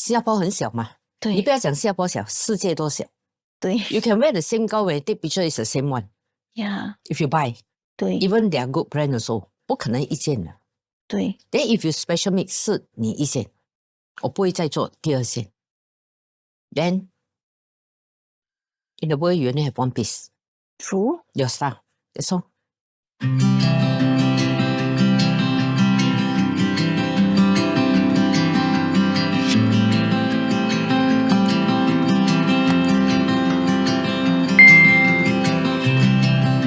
新加坡很小嘛，对，你不要讲新加坡小，世界都小。对 You can wear the same gown when you take picture is the same one. ，Yeah， If you buy, 对 even they are good brand also, 不可能一件的。对 Then if you special make 是你一件，我不会再做第二件。Then in the world you only have one piece, ，True。 your style. That's all.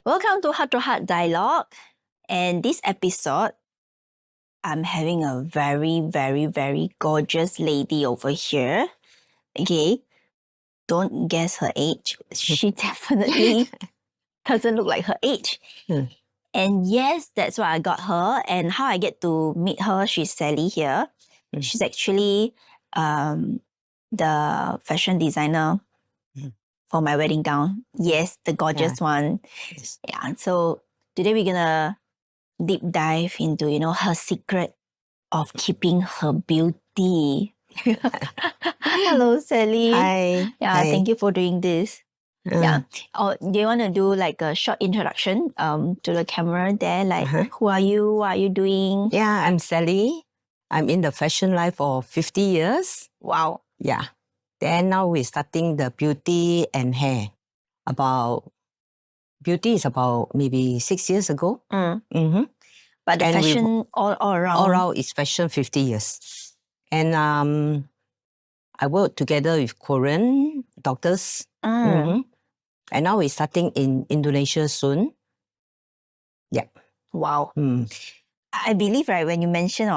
Welcome to Heart Dialogue. And this episode, I'm having a very, very, very gorgeous lady over here. Okay, don't guess her age. She definitely doesn't look like her age. Mm. And yes, that's why I got her. And how I get to meet her, she's Sally here. Mm. She's actually the fashion designer for my wedding gown. Yes, the gorgeous one. Yes. Yeah, so today we're gonna deep dive into, her secret of keeping her beauty. Hello, Sally. Hi. Yeah, Hi. thank you for doing this. Uh, Yeah. Oh, do you want to do like a short introduction to the camera there? Like, who are you? What are you doing? Yeah, I'm Sally. I'm in the fashion life for 50 years. Wow. Yeah. Then now we're starting the beauty and hair. Beauty is about maybe 6 years ago. Mm-hmm. But the And fashion all around. All around is fashion 50 years. And I work together with Korean doctors. Mm-hmm. And now we're starting in Indonesia soon. Yeah. Wow. Mm. I believe, right, when you mention,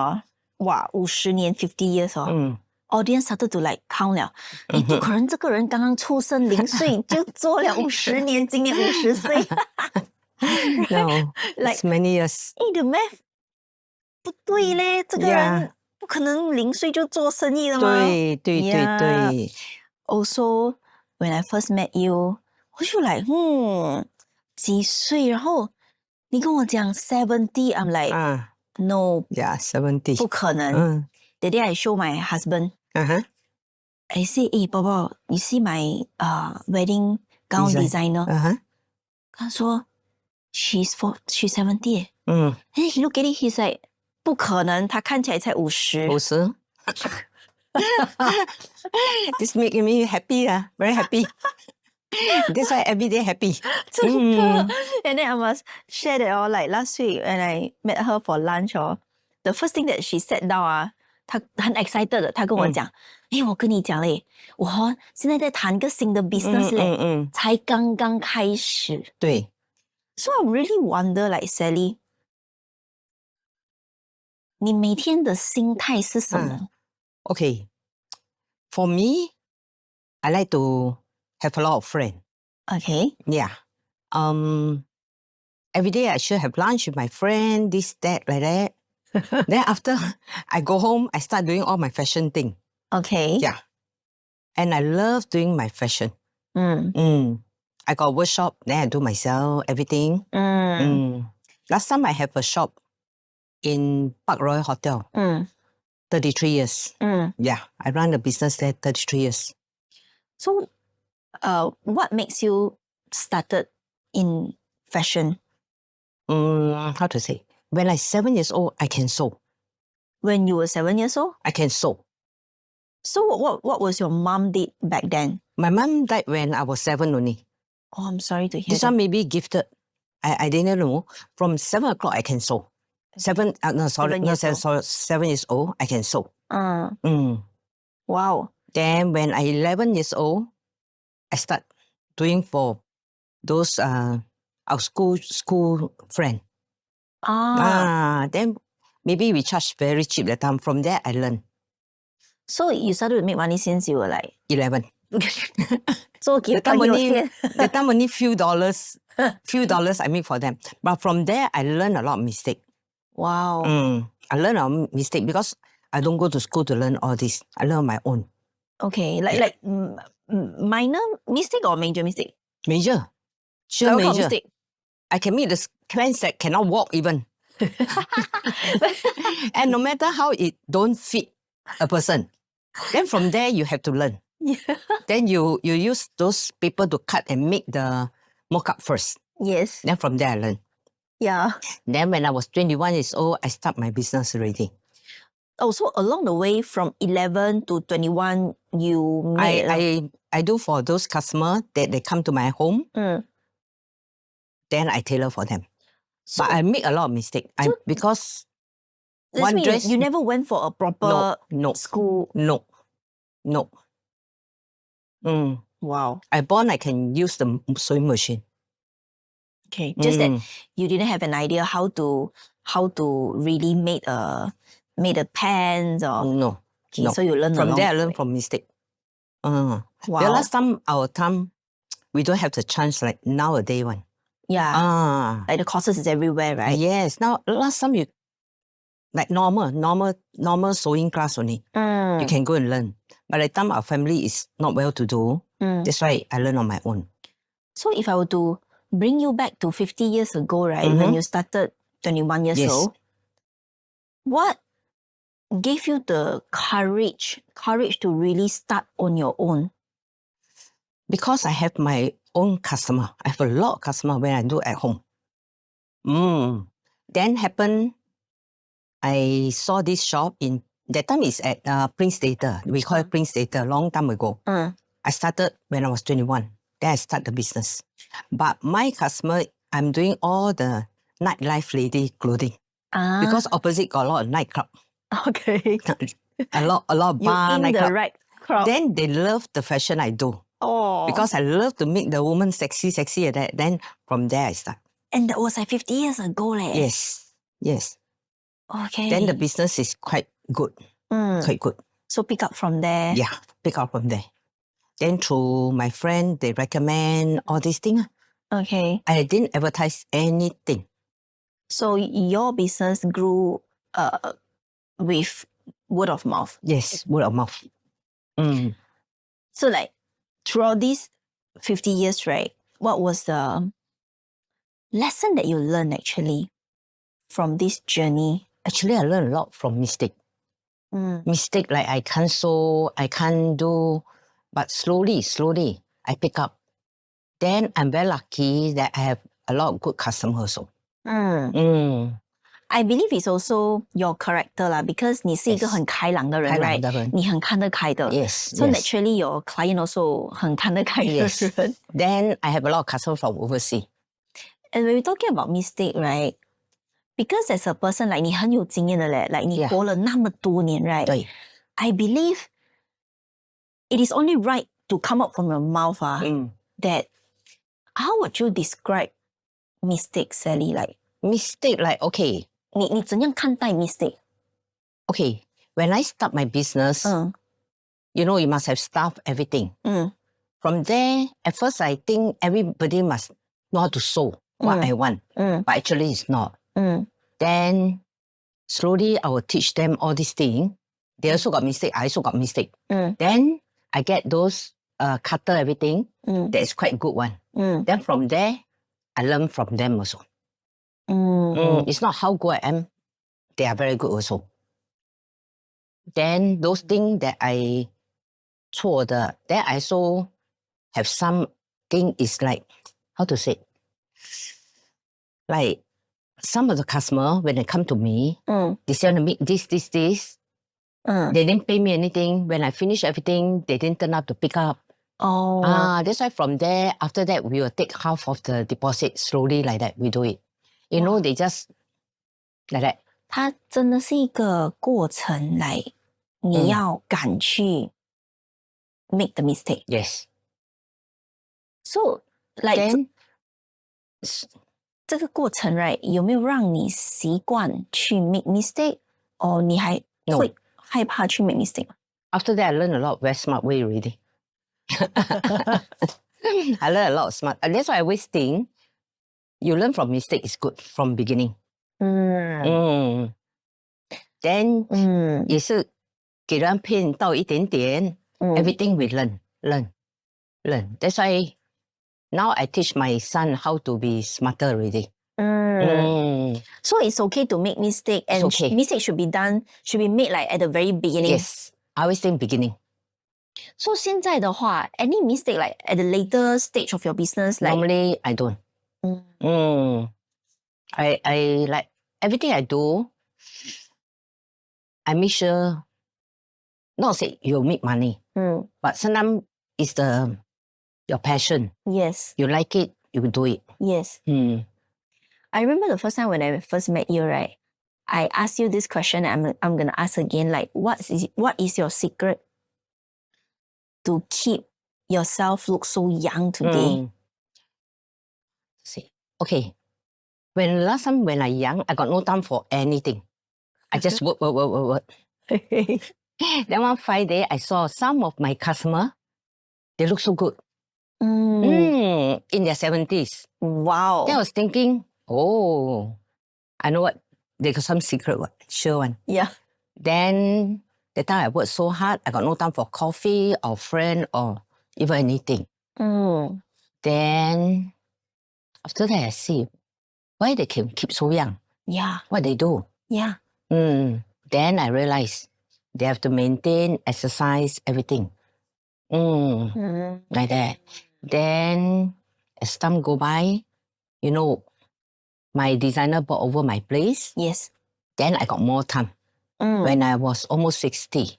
50年, 50 years, audience started to like count 了。不可能这个人刚刚出生0岁就做了50年，今年50岁。No, Like, it's many years. the math 不对嘞，这个人不可能0岁就做生意了吗？对。 Also, when I first met you, 我就 like, 几岁？然后你跟我讲70, I'm like, no, Yeah, 70. 不可能。The day I show my husband, I say, hey, Bobo, you see my wedding gown designer? 他说 she's 70. And then he look at it, he's like, 不可能，他看起来才50。50. This making me happy, very happy. That's why every day happy. 真的。And then I must share that like last week when I met her for lunch the first thing that she sat down 她很 excited 的，她跟我讲，我跟你讲嘞，我现在在谈个新的 business 嘞，才刚刚开始。对。So I really wonder, like Sally, 你每天的心态是什么？Okay, for me, I like to have a lot of friends. Okay. Yeah. Every day I should have lunch with my friend, this, that, like that. Then after I go home, I start doing all my fashion thing. Okay. Yeah. And I love doing my fashion. I got a workshop, then I do myself, everything. Last time I have a shop in Park Royal Hotel. 33 years. Yeah, I run the business there 33 years. So, what makes you started in fashion? How to say? When I was 7 years old, I can sew. When you were 7 years old? I can sew. So what was your mom did back then? My mom died when I was 7 only. Oh, I'm sorry to hear This that. one maybe gifted. I didn't know. From 7 o'clock, I can sew. 7 years old, I can sew. Wow. Then when I 11 years old, I start doing for those our school friend. Then maybe we charge very cheap that time. From there, I learned. So you started to make money since you were like 11. So that time only few dollars I make for them. But from there, I learned a lot of mistake. Wow. I learned a mistake because I don't go to school to learn all this. I learn on my own. Okay, like minor mistake or major mistake? Major. Sure, major. Mistake? I can make the pants that cannot walk even. And no matter how it don't fit a person, Then from there, you have to learn. Yeah. Then you use those paper to cut and make the mock-up first. Yes. Then from there, I learn. Yeah. Then when I was 21 years old, I start my business already. Oh, so along the way from 11 to 21, you made... I do for those customers that they come to my home. Then I tailor for them. So, but I make a lot of mistakes. Because one dress... You never went for a proper school? No. Wow. I born I can use the sewing machine. Okay, just that you didn't have an idea how to really make a pants or... No. Okay, so you learn from there, I learn from mistake. Wow. The last time, our time, we don't have the chance like nowadays one. Yeah. Like the courses is everywhere, right? Yes. Now, last time you, like normal sewing class only. You can go and learn. By the time our family is not well to do, that's why I learn on my own. So if I were to bring you back to 50 years ago, right, when you started 21 years old, what gave you the courage to really start on your own? Because I have my own customer. I have a lot of customer when I do at home. Then happened, I saw this shop in, that time is at Prince Theatre. We call it Prince Theatre, long time ago. I started when I was 21. Then I start the business. But my customer, I'm doing all the nightlife lady clothing. Because opposite got a lot of nightclub. Okay. a lot of bar, nightclub. The right crowd. Then they love the fashion I do. Oh. Because I love to make the woman sexy like that. Then from there I start. And that was like 50 years ago, leh? Yes. Okay. Then the business is quite good. Quite good. So pick up from there? Yeah, pick up from there. Then through my friend, they recommend all these things. Okay. I didn't advertise anything. So your business grew with word of mouth? Yes, word of mouth. So like throughout these 50 years, right, what was the lesson that you learned actually from this journey? Actually, I learned a lot from mistake. Mistake like I can't sew, I can't do, but slowly, I pick up. Then I'm very lucky that I have a lot of good customers also. I believe it's also your character lah, because 你是一个很开朗的人, right? 你很看得开的. Yes. So naturally your client also 很看得开的人. Then I have a lot of customers from overseas. And when we're talking about mistake, right? Because as a person, like 你很有经验的嘞, like 你活了那么多年, right? 对. I believe it is only right to come up from your mouth that how would you describe mistake, Sally? Like mistake, like okay. 你怎样看待 mistake? Okay, when I start my business, you know, you must have staff, everything. From there, at first I think everybody must know how to sew what I want. But actually it's not. Then slowly I will teach them all these things. They also got mistake, I also got mistake. Then I get those cutter, everything. That is quite good one. Then from there, I learn from them also. It's not how good I am. They are very good also. Then those things that I 错的, then I also have something is like, how to say? Like some of the customer, when they come to me, they say, make this. They didn't pay me anything. When I finish everything, they didn't turn up to pick up. That's why from there, after that, we will take half of the deposit slowly like that. We do it. You know, they just like that. 它真的是一个过程来，你要敢去 make the mistake. Yes. So, like then, 这个过程 right 有没有让你习惯去 make mistake， or 你还会害怕去 make mistake? After that, I learned a lot of very smart way already. I learned a lot of smart. That's why I always think you learn from mistake is good from beginning. Then 也是给人骗到一点点. Everything we learn. That's why now I teach my son how to be smarter already. So it's okay to make mistake, and mistake should be made like at the very beginning. Yes. I always think beginning. So 现在的话 any mistake like at the later stage of your business? Like Normally, I don't. I like everything I do, I make sure, not say you'll make money, but sometimes it's your passion. Yes. You like it, you do it. Yes. I remember the first time when I first met you, right? I asked you this question. I'm gonna ask again. Like, what is your secret to keep yourself look so young today? See, okay. When last time when I young, I got no time for anything. I just work. Then one fine day, I saw some of my customer. They look so good. In their 70s. Wow. Then I was thinking, oh, I know what. They got some secret one. Sure one. Yeah. Then the time I worked so hard, I got no time for coffee or friend or even anything. Then after that, I see why they can keep so young. Yeah. What they do. Yeah. Then I realized they have to maintain, exercise, everything. Like that. Then as time go by, you know, my designer bought over my place. Yes. Then I got more time. When I was almost 60.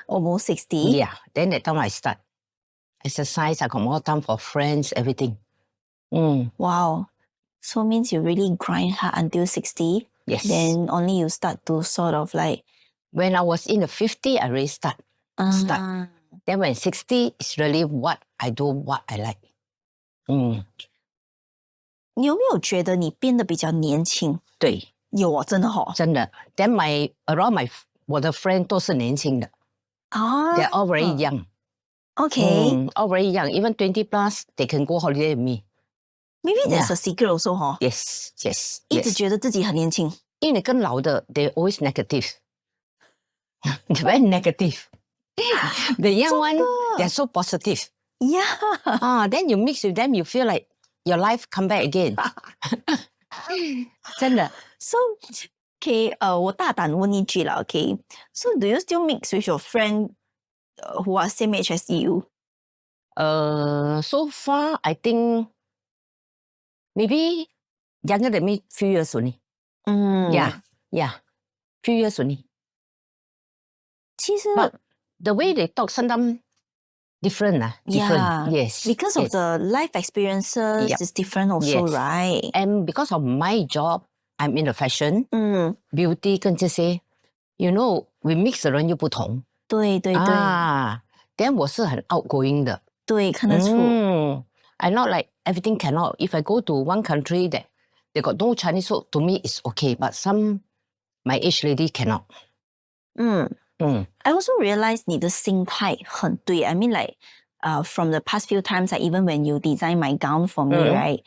Almost 60? Yeah. Then that time I start exercise. I got more time for friends, everything. Wow. So means you really grind hard until 60? Yes. Then only you start to sort of like... When I was in the 50, I already start. Then when 60, it's really what I do, what I like. 你有没有觉得你变得比较年轻？对，有啊，真的哦。真的。Then around 我的 friend 都是年轻的。They're all very young. Okay. All very young. Even 20 plus, they can go holiday with me. Maybe there's a secret also, huh? Yes. 一直觉得自己很年轻。因为你跟老的 they're always negative. They're very negative. The young one, they're so positive. Yeah. Then you mix with them, you feel like your life come back again. 真的。So, okay, 我大胆问一句了 okay? So, do you still mix with your friend who are same age as you? So far, I think maybe younger than me few years only. Yeah. Few years only. 其实 But the way they talk sometimes different. Yes. Because of the life experiences is different also, right? And because of my job, I'm in the fashion, beauty 跟这些 you know, we mix 的人又不同。对。Then 我是很 outgoing 的。对，看得出。I'm not like everything cannot. If I go to one country that they got no Chinese food, to me it's okay. But some my age lady cannot. I also realized 你的心态很对。I mean like, from the past few times, like even when you design my gown for me, right?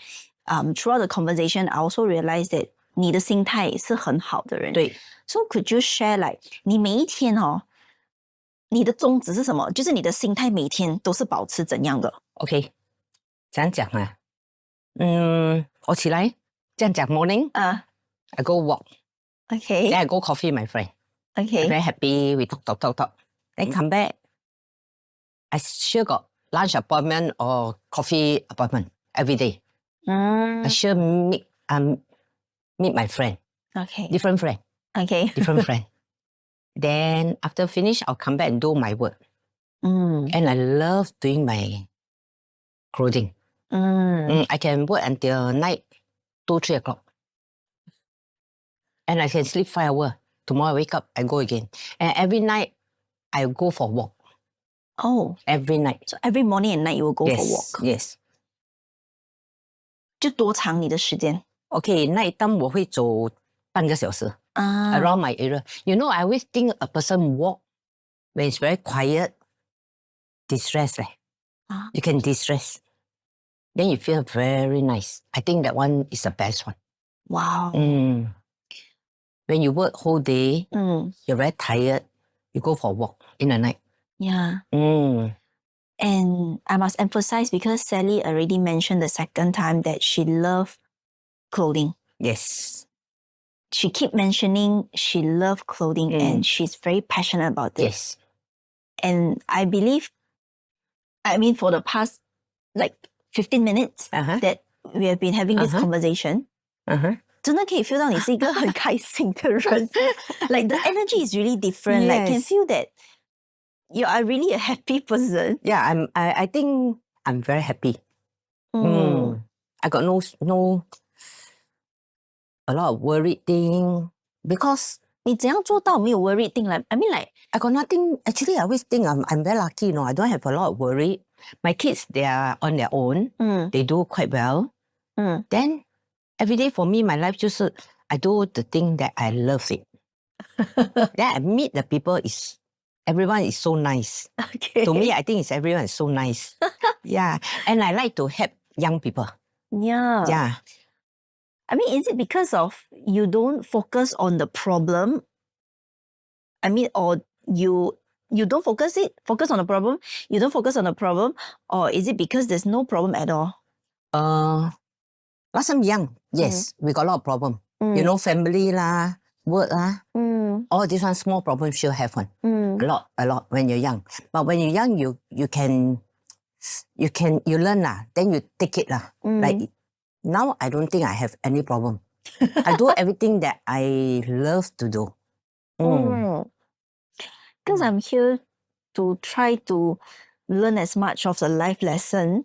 Throughout the conversation, I also realized that 你的心态是很好的人。对。So could you share like 你每一天你的宗旨是什么？就是你的心态每天都是保持怎样的 ？Okay， 这样讲啊。我起来这样讲 morning. I go walk. Okay. Then I go coffee with my friend. Okay. I'm very happy. We talk. Then come back. I sure got lunch appointment or coffee appointment every day. I sure meet my friend. Okay. Different friend. Okay. Different friend. Then after finish, I'll come back and do my work. And I love doing my clothing. I can work until night 2-3 o'clock. And I can sleep 5 hours. Tomorrow I wake up, I go again. And every night, I go for walk. Oh. Every night. So every morning and night you will go for walk? Yes. 就多长你的时间 Okay, night time 我会走半个小时 around my area. You know, I always think a person walk when it's very quiet, distress. You can distress. Then you feel very nice. I think that one is the best one. Wow. When you work whole day, you're very tired, you go for a walk in the night. Yeah. And I must emphasize because Sally already mentioned the second time that she loves clothing. Yes. She keep mentioning she loves clothing and she's very passionate about it. Yes. And I believe, for the past like 15 minutes that we have been having this conversation, 真的可以 feel 到你是一个很开心的人。Like the energy is really different. Like can feel that you are really a happy person. Yeah, I think I'm very happy. I got no a lot of worried thing because 你怎样做到没有 worried thing? Like I mean, like I got nothing. Actually, I always think I'm very lucky. I don't have a lot of worry. My kids, they are on their own. They do quite well. Then every day for me, my life just I do the thing that I love it. Then I meet the people. Everyone is so nice. Okay. To me, I think everyone is so nice. Yeah, and I like to help young people. Yeah. Yeah. I mean, is it because of you don't focus on the problem? I mean, or you don't focus on the problem? You don't focus on the problem? Or is it because there's no problem at all? Last time young, yes, we got a lot of problem. Family lah, work lah. All these one small problems sure have one. A lot when you're young. But when you're young, you learn lah. Then you take it lah. Like now, I don't think I have any problem. I do everything that I love to do. Because I'm here to try to learn as much of the life lesson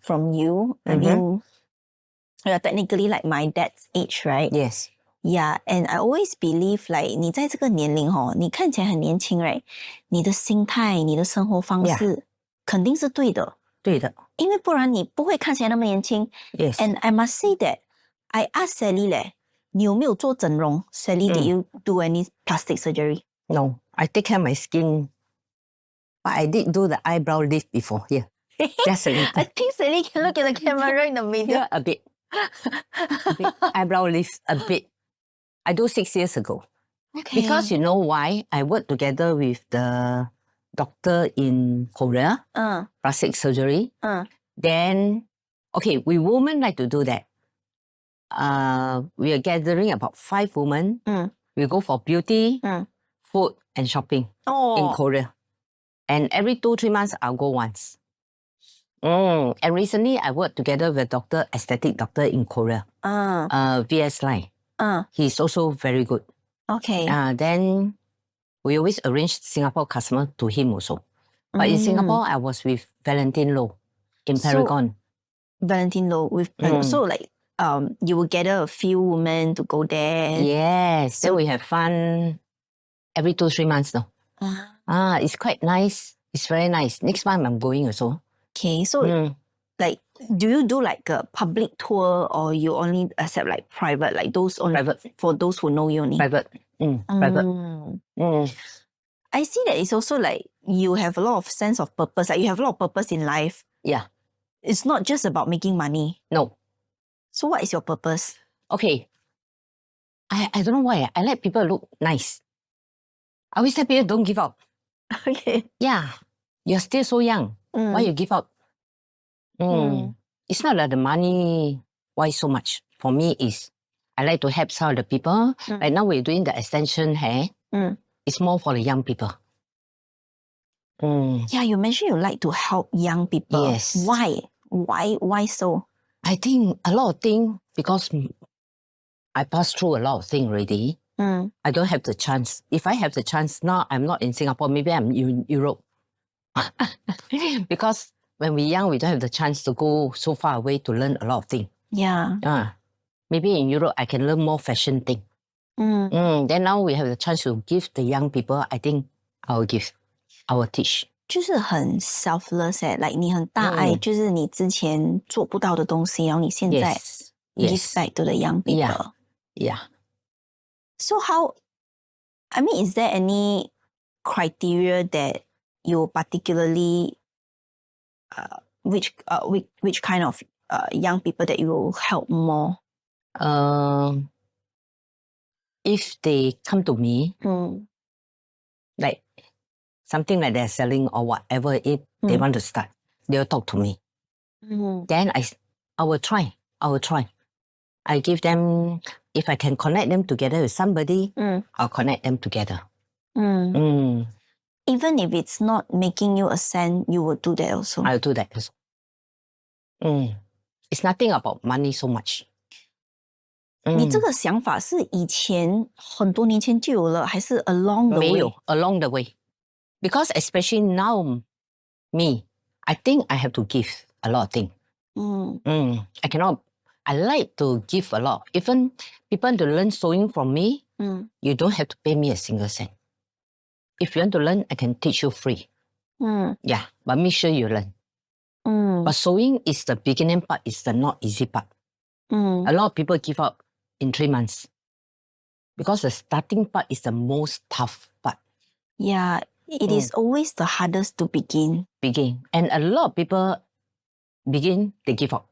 from you. I mean, you're technically like my dad's age, right? Yes. Yeah, and I always believe like 你在这个年龄你看起来很年轻 right? 你的心态、你的生活方式肯定是对的。对的。因为不然你不会看起来那么年轻。Yes. And I must say that I asked Sally 咧，你有没有做整容 ？Sally, did you do any plastic surgery? No, I take care of my skin. But I did do the eyebrow lift before. Yeah. Just a little. I think Sally can look at the camera in the middle. Yeah, a bit. Eyebrow lift a bit. I do 6 years ago. Okay. Because you know why? I worked together with the doctor in Korea, plastic surgery. Then, okay, we women like to do that. We are gathering about 5 women. We go for beauty, food, and shopping in Korea. And every 2-3 months, I'll go once. And recently, I worked together with a aesthetic doctor in Korea, VS Line. He's also very good. Okay. Then we always arrange Singapore customer to him also. But in Singapore, I was with Valentine Low in Paragon. Valentine Low with so like you will gather a few women to go there. Yes. So we have fun every 2-3 months now. It's quite nice. It's very nice. Next month I'm going also. Okay. So like do you do like a public tour or you only accept like private, like those only private for those who know you only? Private. Private. I see that it's also like you have a lot of sense of purpose. Like you have a lot of purpose in life. Yeah. It's not just about making money. No. So what is your purpose? Okay. I don't know why. I like people look nice. I always tell people don't give up. Okay. Yeah. You're still so young. Why you give up? It's not that the money, why so much? For me is, I like to help some of the people. Like now we're doing the extension hair. It's more for the young people. Yeah, you mentioned you like to help young people. Yes. Why? Why so? I think a lot of things, because I passed through a lot of things already. I don't have the chance. If I have the chance, now I'm not in Singapore, maybe I'm in Europe. Because when we're young, we don't have the chance to go so far away to learn a lot of things. Yeah. Maybe in Europe, I can learn more fashion things. Then now we have the chance to give the young people, I think I will give. I will teach. 就是很 selfless like 你很大爱，就是你之前做不到的东西，然后你现在 give back to the young people. Yeah. So how, I mean, is there any criteria that you particularly, which kind of young people that you will help more? If they come to me, like something like they're selling or whatever they want to start, they'll talk to me. Then I will try. I give them, if I can connect them together with somebody, I'll connect them together. even if it's not making you a cent, you will do that also. I'll do that also. It's nothing about money so much. 你这个想法是以前很多年前就有了，还是 along the way? 没有 along the way. Because especially now, me, I think I have to give a lot of things. I cannot. I like to give a lot. Even people to learn sewing from me, you don't have to pay me a single cent. If you want to learn, I can teach you free. Yeah, but make sure you learn. But sewing is the beginning part, is the not easy part. A lot of people give up in 3 months. Because the starting part is the most tough part. Yeah, it is always the hardest to begin. And a lot of people begin, they give up.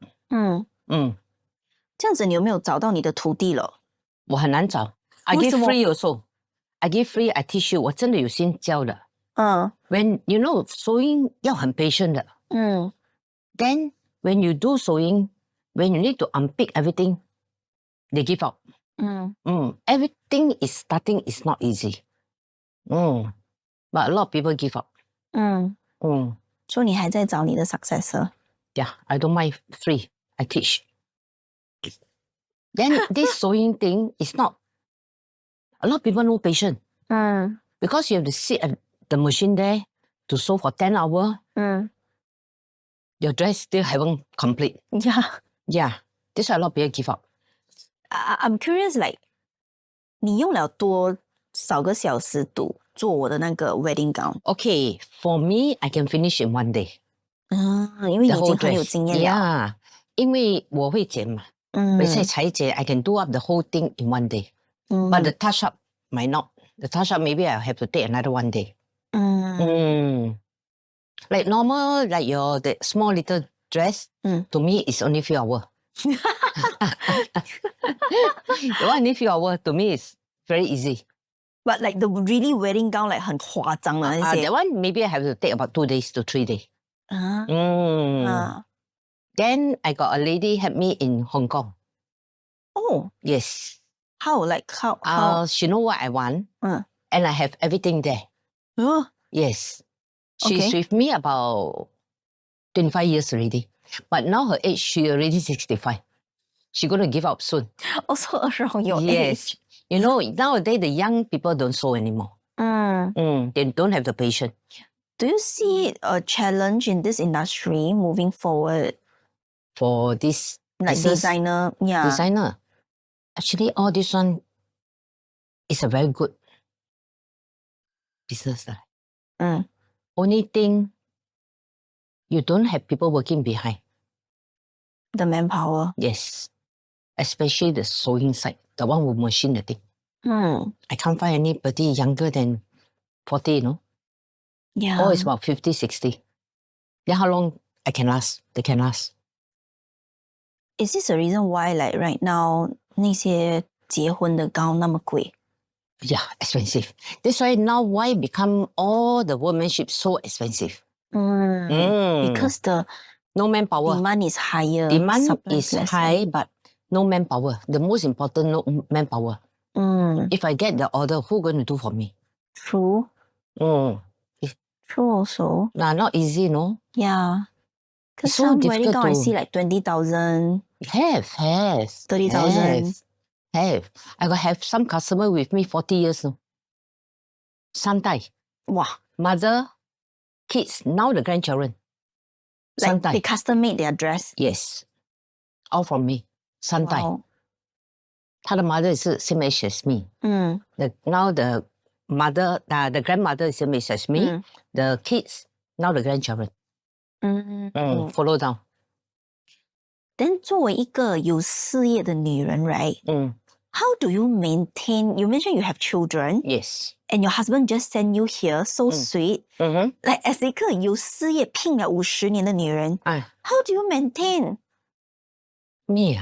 这样子你有没有找到你的徒弟了？我很难找。I give free also. I give free, I teach you. 我真的有心教的。When you know sewing 要很 patient 的。Then when you do sewing, when you need to unpick everything, they give up. Everything is starting is not easy. But a lot of people give up. So 你还在找你的 successor? Yeah, I don't mind free. I teach. Then this sewing thing is not. A lot of people no patience. Because you have to sit at the machine there to sew for 10 hours. Your dress still haven't complete. Yeah. That's why a lot of people give up. I'm curious, like, 你用了多少个小时做我的那个 wedding gown? Okay, for me, I can finish in 1 day. 因为你已经很有经验了。Yeah, 因为我会剪嘛。我在裁剪 I can do up the whole thing in 1 day. But the touch up might not. The touch up maybe I'll have to take another 1 day. Like normal, like the small little dress, to me it's only few hours. The one only few hours, to me is very easy. But like the really wedding gown, like 很夸张的那些。That one maybe I have to take about 2 days to 3 days. Then I got a lady help me in Hong Kong. Oh. Yes. How? Like how? She know what I want. And I have everything there. Yes. She's with me about 25 years already. But now her age, she already 65. She's going to give up soon. Also around your age. You know, nowadays the young people don't sew anymore. They don't have the patience. Do you see a challenge in this industry moving forward? For this like designer, Designer. Actually, all this one is a very good business. Only thing, you don't have people working behind. The manpower. Yes. Especially the sewing side, the one with machine the thing. I can't find anybody younger than 40, you know. Yeah. Or it's about 50, 60. Then how long I can last? They can last. Is this a reason why, like right now, 那些结婚的gown 那么贵? Yeah, expensive. That's why now why become all the workmanship so expensive? Because the no manpower. Demand is higher. Demand is high, but no manpower. The most important, no manpower. If I get the order, who going to do for me? True. True also. Not easy, no? Yeah. Because so some wedding gown I see like 20,000. Have. 30,000. Have. I got have some customer with me 40 years now. 3代. Wow. Mother, kids, now the grandchildren. Like they custom made their dress? Yes. All from me. 3代. Wow. 他的 mother is same age as me. Now the mother, the grandmother is same age as me. The kids, now the grandchildren. Follow down. Then 作为一个有事业的女人 right? How do you maintain, you mentioned you have children. Yes. And your husband just sent you here, so sweet. Like as 一个有事业拼了50年的女人, how do you maintain? Me,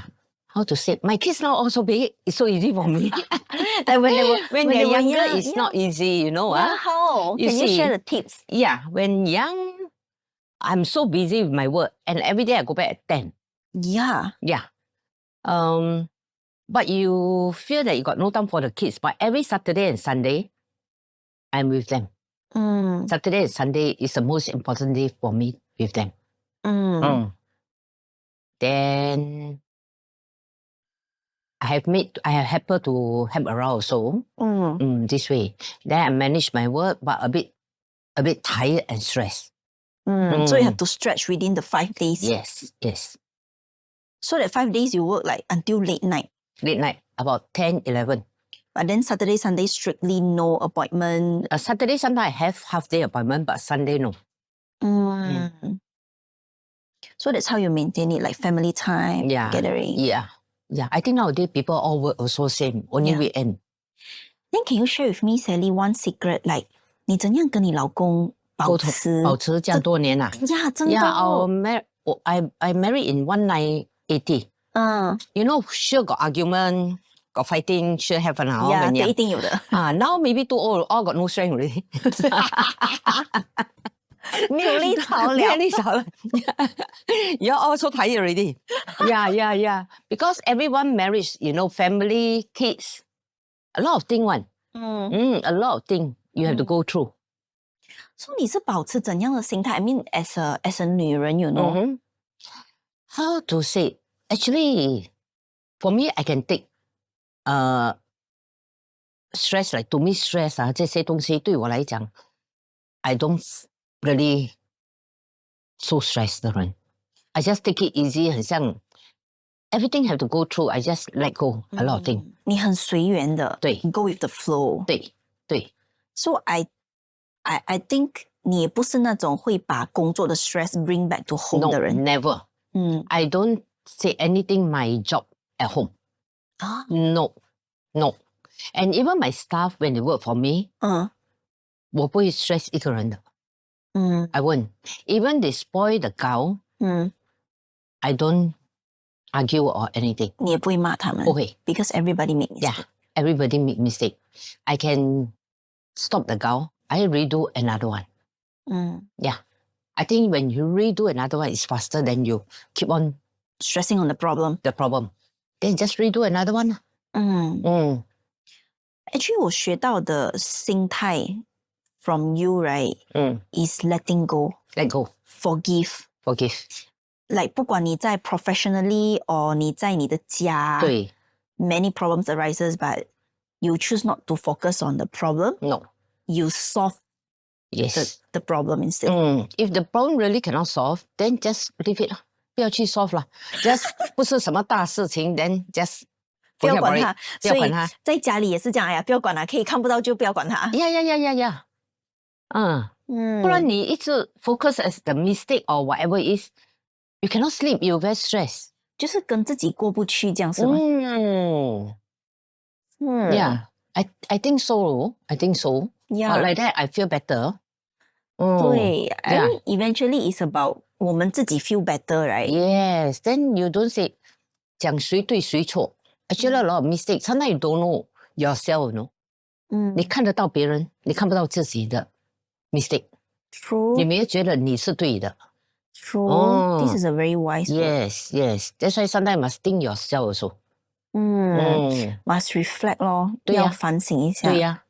how to say? My kids now also big. It's so easy for me. Like when they're younger, it's not easy, you know. How? Can you share the tips? Yeah, when young, I'm so busy with my work, and every day I go back at 10. Yeah. But you feel that you got no time for the kids. But every Saturday and Sunday, I'm with them. Saturday and Sunday is the most important day for me with them. Then I have helped to help around also. This way. Then I manage my work, but a bit tired and stressed. So you have to stretch within the 5 days. Yes. So that 5 days you work like until late night. Late night, about 10, 11. But then Saturday, Sunday strictly no appointment. Saturday, Sunday I have half-day appointment, but Sunday no. So that's how you maintain it, like family time, gathering. Yeah. I think nowadays people all work also same, only weekend. Then can you share with me, Sally, one secret, like 你怎样跟你老公保持这样多年啊？ Yeah, 真的。I married in 1980. You know, sure got argument, got fighting, sure have an hour. Yeah, 这一定有的。Now maybe too old, all got no strength already. 没有力吵了。You're also tired already. Yeah. Because everyone marriage, you know, family, kids, a lot of things one. A lot of things you have to go through. So 你是保持怎样的心态 I mean, as a 女人, you know. How to say? Actually, for me, I can take stress, like to me stress 这些东西对我来讲 I don't really so stressed 的人 I just take it easy 很像 everything have to go through I just let go a lot of things 你很随缘的对 go with the flow 对 So I think 你也不是那种会把工作的 stress bring back to home 的人 Never I don't say anything my job at home No And even my staff when they work for me 我不会 stress 一个人的I won't. Even they spoil the gown, I don't argue or anything. 你也不会骂他们？不会 Because everybody make mistake. Yeah, everybody make mistake. I can stop the gown, I redo another one. Yeah. I think when you redo another one, it's faster than you keep on stressing on the problem. Then just redo another one. Actually, 我学到的心态 from you, right, is letting go. Let go. Forgive. Like 不管你在 professionally or 你在你的家，对 many problems arises, but you choose not to focus on the problem. No. You solve the problem instead. If the problem really cannot solve, then just leave it. 不要去 solve 啦 Just 不是什么大事情 then just 不要管它。不要管它。在家里也是这样，哎呀，不要管它，可以看不到就不要管它。Yeah. 不然你一直 focus as the mistake or whatever it is, you cannot sleep, you're very stressed. 就是跟自己过不去这样是吗？Yeah, I think so. Yeah. But like that, I feel better. 对 I mean, eventually it's about 我们自己 feel better, right? Yes, then you don't say 讲谁对谁错 Actually, a lot of mistakes. Sometimes you don't know yourself, you know. 你看得到别人，你看不到自己的 mistake. True. 你没有觉得你是对的。True. This is a very wise word. Yes. That's why sometimes you must think yourself also. Must reflect 咯，对呀要反省一下。对呀。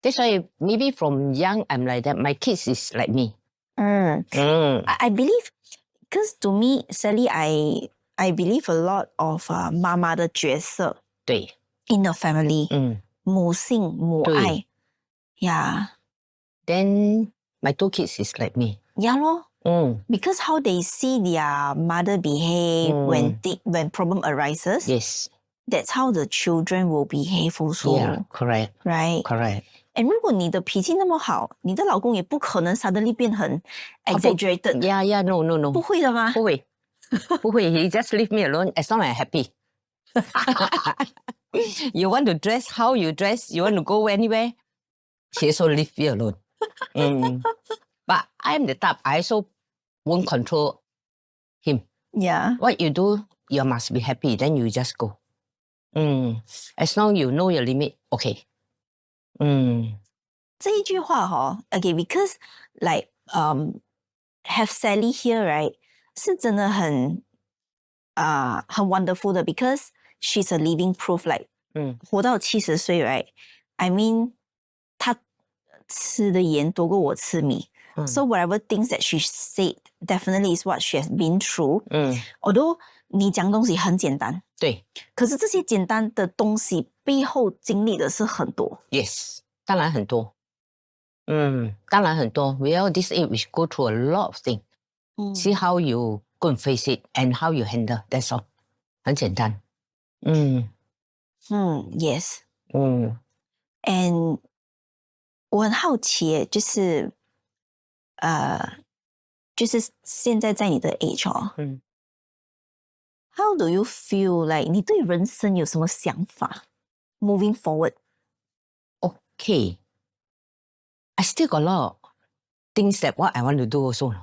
That's why maybe from young I'm like that. My kids is like me. I believe, because to me, Sally, I believe a lot of 妈妈的角色。对。In the family. 母性母爱。Yeah. Then my 2 kids is like me. Yeah 咯。Because how they see their mother behave when problem arises. Yes. That's how the children will behave also. Yeah, correct. Right. Correct. And 如果你的脾气那么好，你的老公也不可能 suddenly 变很 exaggerated. Yeah, no. 不会的吗？不会 He just leave me alone as long as I'm happy. You want to dress how you dress, you want to go anywhere, he also leave you alone. But I'm the type, I also won't control him. Yeah. What you do, you must be happy, then you just go. As long you know your limit, okay. 这一句话okay, because like have Sally here, right? 是真的很wonderful 的 because she's a living proof, like 活到70岁 right? I mean, 她吃的盐多过我吃米。So whatever things that she said definitely is what she has been through. Although 你讲东西很简单，对，可是这些简单的东西背后经历的是很多。Yes， 当然很多。当然很多。We all this age, we go through a lot of things. See how you go and face it and how you handle. That's all. 很简单。Yes. And 我很好奇，就是现在在你的 age 哦，How do you feel like 你对人生有什么想法 ？Moving forward. Okay. I still got a lot of things that what I want to do also.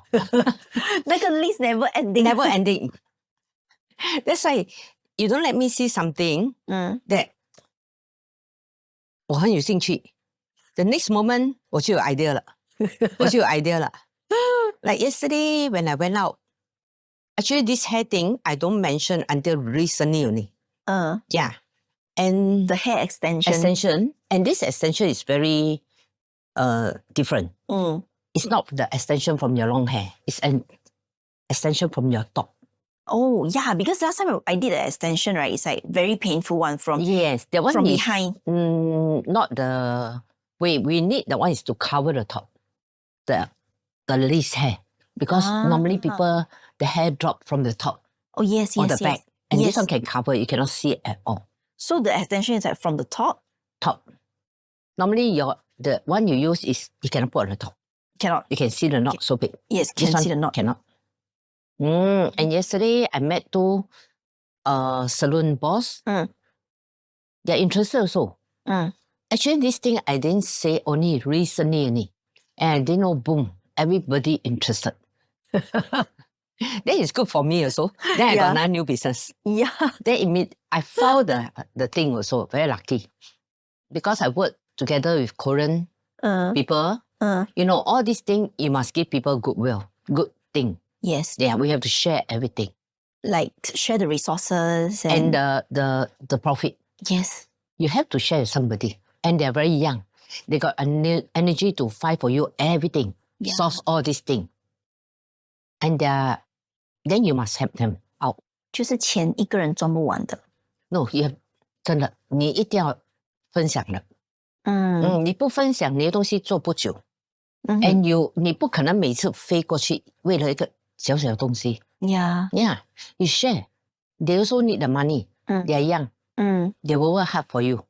那个 list never ending. Never ending. That's why you don't let me see something that 我很有兴趣。The next moment 我就有 idea 了，Like yesterday when I went out, actually this hair thing I don't mention until recently only. Yeah. And the hair extension. And this extension is very different. It's not the extension from your long hair. It's an extension from your top. Oh, yeah, because last time I did an extension, right? It's like very painful one from Yes, that one from is behind. Not the way we need. The one is to cover the top, the least hair, because normally people the hair drop from the top. Oh yes, or the back, and this one can cover. You cannot see it at all. So the extension is like from the top. Top. Normally the one you use is you cannot put on the top. Cannot. You can see the knot so big. Yes, This can one see the knot. Cannot. And yesterday I met two salon boss. They're interested also. Actually, this thing I didn't say only recently only. And I didn't know, boom, everybody interested. That is good for me also. Then I got another new business. Yeah. Then I found the thing also, very lucky. Because I work together with Korean people. You know, all these things, you must give people goodwill, good thing. Yes. Yeah, we have to share everything. Like share the resources and the profit. Yes. You have to share with somebody. And they're very young. They got energy to fight for you, everything. Yeah. Source all these things. And then you must help them out. 就是钱一个人赚不完的。No, you have, 真的，你一定要分享的。你不分享，你的东西做不久。And 你不可能每次飞过去为了一个小小的东西。Yeah. Yeah, you share. They also need the money. They are young. They will work hard for you.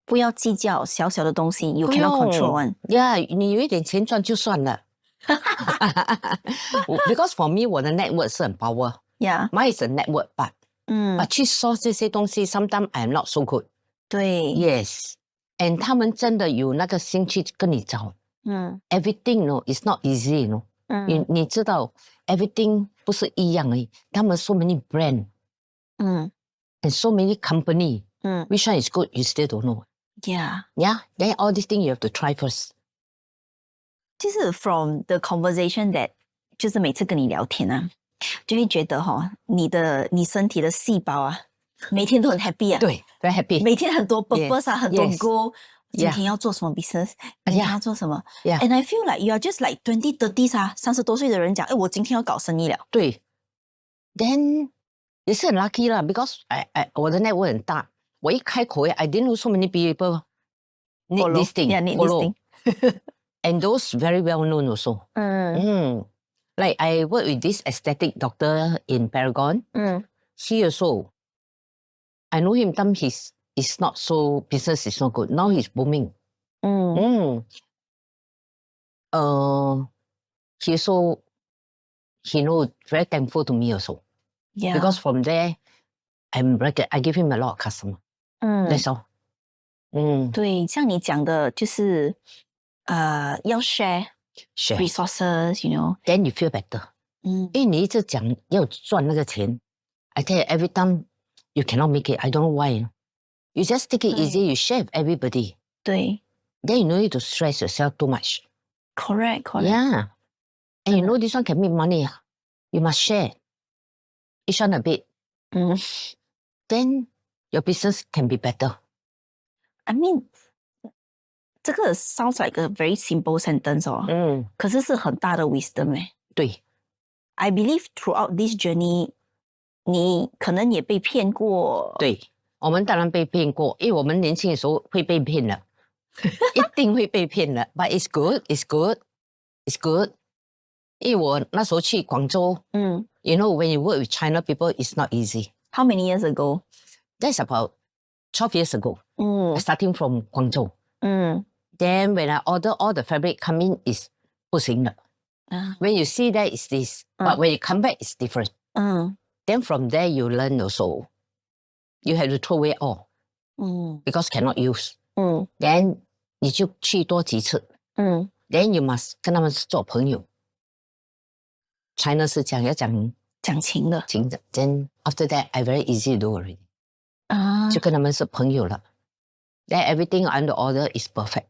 不要计较小小的东西 ，you cannot control one. Yeah, 你有一点钱赚就算了。Because for me, 我的 network 是很 power. Yeah. Mine is a network, but 去 source 这些东西 sometimes I'm not so good. 对。Yes. And 他们真的有那个心去跟你找。Everything, no, it's not easy, you know. 你知道 everything 不是一样而已。他们 so many brand. And so many company. Which one is good, you still don't know. Yeah. Yeah. Then all these things you have to try first. 就是 from the conversation that 就是每次跟你聊天啊，就会觉得你身体的细胞啊，每天都很 happy 啊。对 ，very happy。每天很多 purpose 啊，很多 goal。今 Yeah. 天要做什么 business？ 明天要做什么 Yeah. And I feel like you are just like 20, 30s 啊，30多岁的人讲，我今天要搞生意了。对。Then 也是很 lucky 啦 ，because 我的 network 很大，我一开口I didn't know so many people need this thing. Yeah, need this thing. And those very well known also. Like I work with this aesthetic doctor in Paragon. He also, I know him. He's not so business is not good. Now he's booming. He also, very thankful to me also. Yeah. Because from there, I give him a lot of customer. That's all. 对，像你讲的，就是要 share resources, you know. Then you feel better. 因为你一直讲要赚那个钱 I tell you, every time you cannot make it. I don't know why. You just take it easy. You share with everybody. 对。Then you no need to stress yourself too much. Correct. Yeah. And you know this one can make money. You must share. Each one a bit. Then your business can be better. I mean, 这个 sounds like a very simple sentence 哦。可是是很大的 wisdom 诶。对。I believe throughout this journey, 你可能也被骗过。对，我们当然被骗过，因为我们年轻的时候会被骗的，一定会被骗的。But it's good, it's good, it's good. 因为我那时候去广州，you know, when you work with China people, it's not easy. How many years ago? That's about 12 years ago. Starting from Guangzhou. Then when I order all the fabric come in, is 不行的。When you see that, it's this. But when you come back, it's different. Then from there, you learn also. You have to throw away all. Because cannot use. Then 你就去多几次。Then you must 跟他们做朋友。China 是讲要讲情的。情的。Then after that, I very easy to do already. 就跟他们是朋友了。Then everything under order is perfect.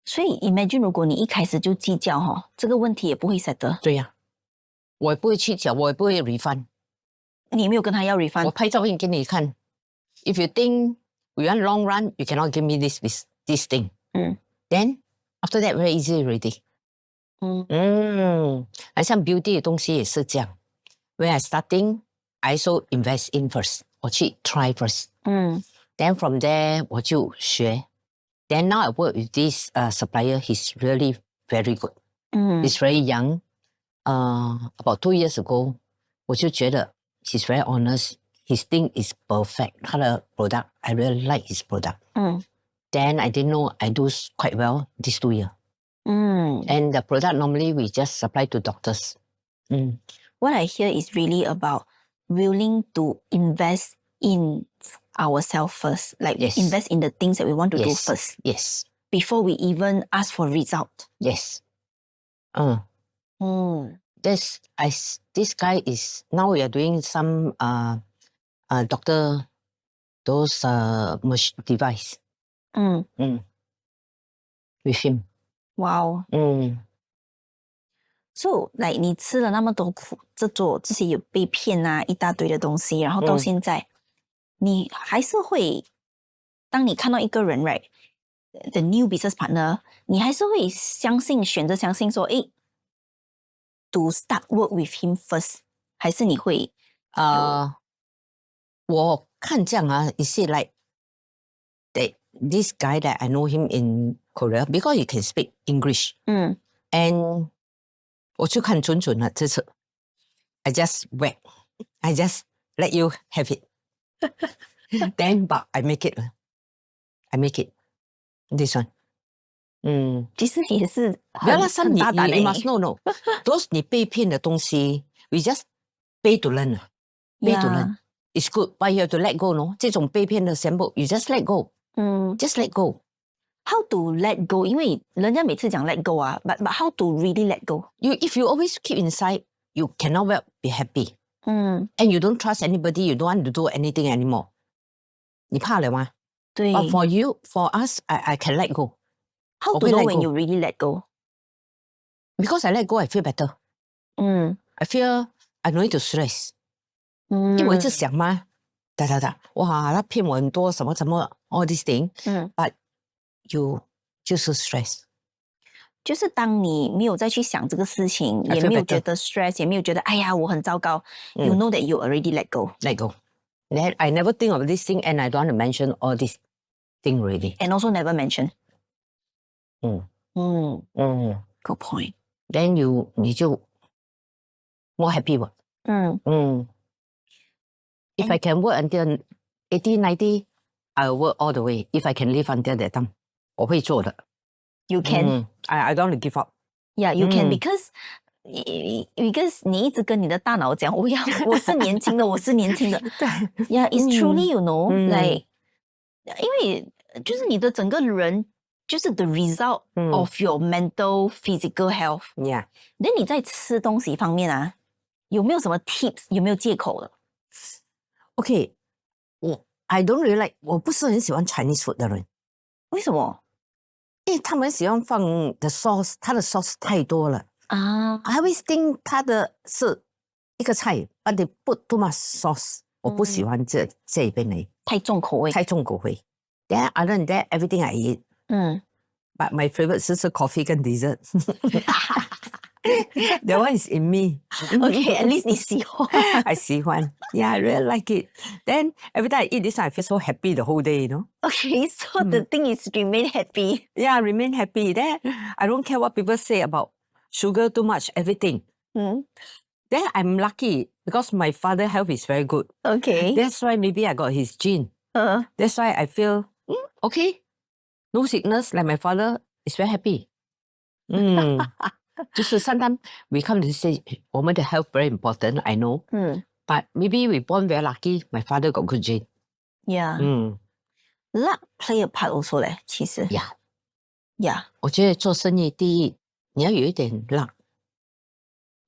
所以 imagine 如果你一开始就计较这个问题也不会 settle。对呀，我也不会去讲，我也不会 refund。你没有跟他要 refund？ 我拍照片给你看。If you think we want long run, you cannot give me this thing. Then after that very easy already. 像 beauty 的东西也是这样。When I starting, I also invest in first. 我去 try first. Then from there 我就学。Then now I work with this supplier. He's really very good. He's very young. About 2 years ago, 我就觉得 he's very honest. His thing is perfect. 他的 product, I really like his product. Then I didn't know I do quite well this 2 years. And the product normally we just supply to doctors. What I hear is really about willing to invest in ourselves first. Like invest in the things that we want to do first. Yes. Before we even ask for result. Yes. This guy is, now we are doing some doctor, those device. With him. Wow. So, like 你吃了那么多苦，这些有被骗啊，一大堆的东西，然后到现在，你还是会，当你看到一个人 right, the new business partner, 你还是会选择相信说，to start work with him first, 还是你会我看这样you see like this guy that I know him in Korea because he can speak English. And 我就看准了这次 I just whack. I just let you have it. Then but I make it. I make it. This one. 其实也是很大胆you must know no. Those 你被骗的东西 we just pay to learn. Pay to learn. It's good, but you have to let go, no? 这种被骗的全部 you just let go. Just let go. How to let go? 因为人家每次讲 let go but how to really let go? If you always keep inside, you cannot well be happy. And you don't trust anybody, you don't want to do anything anymore. 你怕了吗？对。But for us, I can let go. How to know when you really let go? Because I let go, I feel better. I feel I don't need to stress. 因为我一直想嘛，哇，他骗我很多什么 all these things. But you 就是 stress. 就是当你没有再去想这个事情，也没有觉得 stress， 也没有觉得哎呀我很糟糕。You know that you already let go. Let go. Then I never think of this thing, and I don't want to mention all this thing really. And also never mention. Good point. Then 你就 more happy 了。If I can work until 80, 90, I'll work all the way. If I can live until that time, 我会做的。You can. I don't want to give up. Yeah, you can because 你一直跟你的大脑讲，我是年轻的，我是年轻的。对。Yeah, it's truly, you know, like 因为就是你的整个人就是 the result of your mental, physical health. Yeah. Then 你在吃东西方面有没有什么 tips？ 有没有借口的？ Okay, I don't really like. 我不是很喜欢 Chinese food 的人。为什么？因为他们喜欢放的 sauce， 它的 sauce 太多了。I always think 它的是一个菜 ，but they put too much sauce。我不喜欢这一边的。太重口味。太重口味。Then other than that, everything I eat. But my favorite 是吃 coffee 跟 dessert. That one is in me. Okay, at least 你喜欢。I 喜欢. Yeah, I really like it. Then every time I eat this, I feel so happy the whole day, you know. Okay, so the thing is remain happy. Yeah, remain happy. Then I don't care what people say about sugar too much, everything. Then I'm lucky because my father health is very good. Okay. That's why maybe I got his gene. That's why I feel, okay, no sickness, like my father is very happy. 就是 sometimes we come to say 我们的 health very important, I know. But maybe we born very lucky, my father got good gene. Yeah. Luck play a part also 嘞，其实。Yeah. 我觉得做生意第一，你要有一点 luck。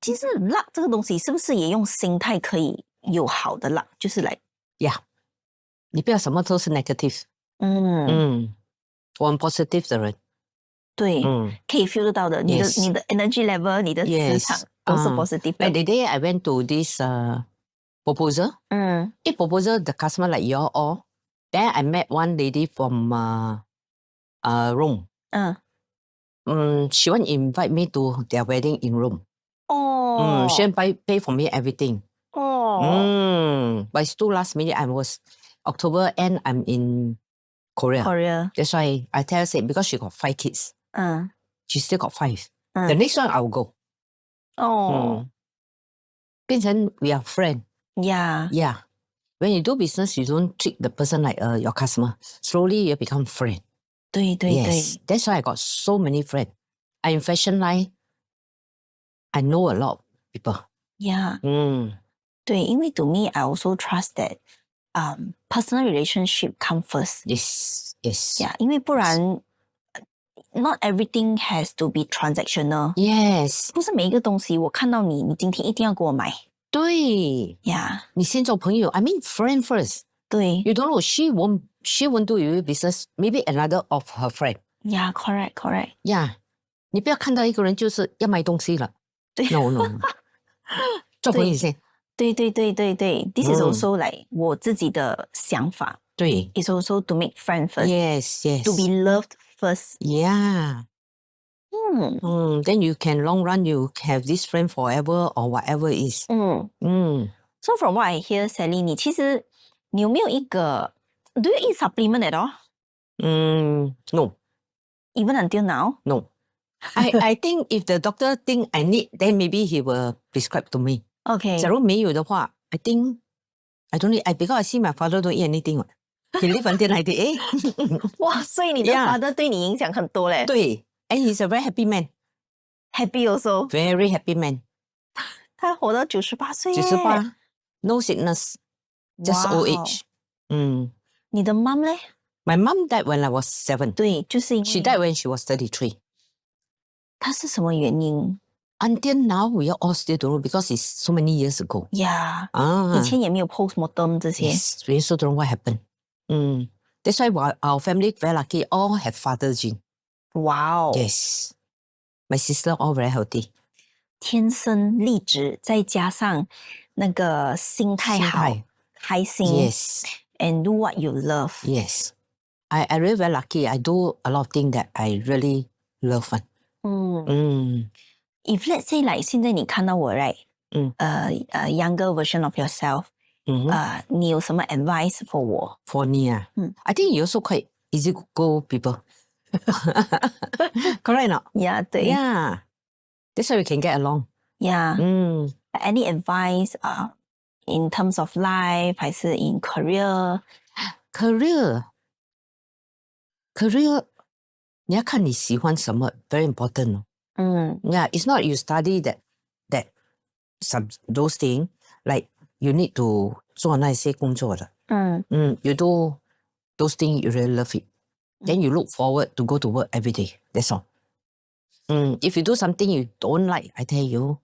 其实 luck 这个东西是不是也用心态可以有好的 luck？ 就是来 ，Yeah， 你不要什么都是 negative。我很 positive 的人。对，可以 feel 得到的，你的 energy level， 你的磁场都是 positive 的。Like the day I went to this proposal, proposal the customer like you all, then I met one lady from Rome. She want to invite me to their wedding in Rome. She pay for me everything. But it's too last minute. I was October end. I'm in Korea. That's why I tell her because she got 5 kids. She still got 5. The next one I will go. 变成 we are friend. Yeah. When you do business, you don't treat the person like your customer. Slowly you become friend. 对。 That's why I got so many friends. I'm in fashion line. I know a lot of people. Yeah. 对，因为 to me, I also trust that personal relationship come first. Yes. Yeah, 因为不然 not everything has to be transactional. Yes. 不是每一个东西我看到你今天一定要给我买。对。Yeah. 你先做朋友 I mean friend first. 对。 You don't know, she won't do your business. Maybe another of her friend. Yeah, correct. Yeah. 你不要看到一个人就是要卖东西了。对。No. 做朋友先。对。This is also like 我自己的想法。对。It's also to make friends first. Yes. To be loved first. Yeah. Then you can long run, you have this friend forever or whatever it is. So from what I hear, Sally, 你其实你有没有一个 Do you eat supplement at all? No. Even until now? No. I think if the doctor think I need, then maybe he will prescribe to me. Okay. 假如没有的话 I think I don't need, because I see my father don't eat anything. He live until 98. 哇，所以你的 father 对你影响很多嘞。对 And he's a very happy man. Happy also. Very happy man. 他活到98岁耶。98 No sickness. Just old age. 你的 mom 嘞？ My mom died when I was 7. 对，就是因为 She died when she was 33. 她是什么原因 Until now, we all still don't know because it's so many years ago. Yeah. 以前也没有 postmortem 这些。Yes, we also don't know what happened. That's why our family very lucky, all have father gene. Wow. Yes. My sister all very healthy. 天生丽质，再加上那个心态好，开心。Yes. And do what you love. Yes. I really very lucky. I do a lot of things that I really love. If let's say like 现在你看到我 right, younger version of yourself, 你有什么 advice for 我 For me, I think you also quite easy go people. Correct not? Yeah, 对 Yeah. That's why we can get along. Yeah. Any advice in terms of life 还是 in career? Career, 你要看你喜欢什么 very important. Yeah, it's not you study that those things, like you need to 做那些工作的。You do those things you really love it. Then you look forward to go to work every day. That's all. If you do something you don't like, I tell you,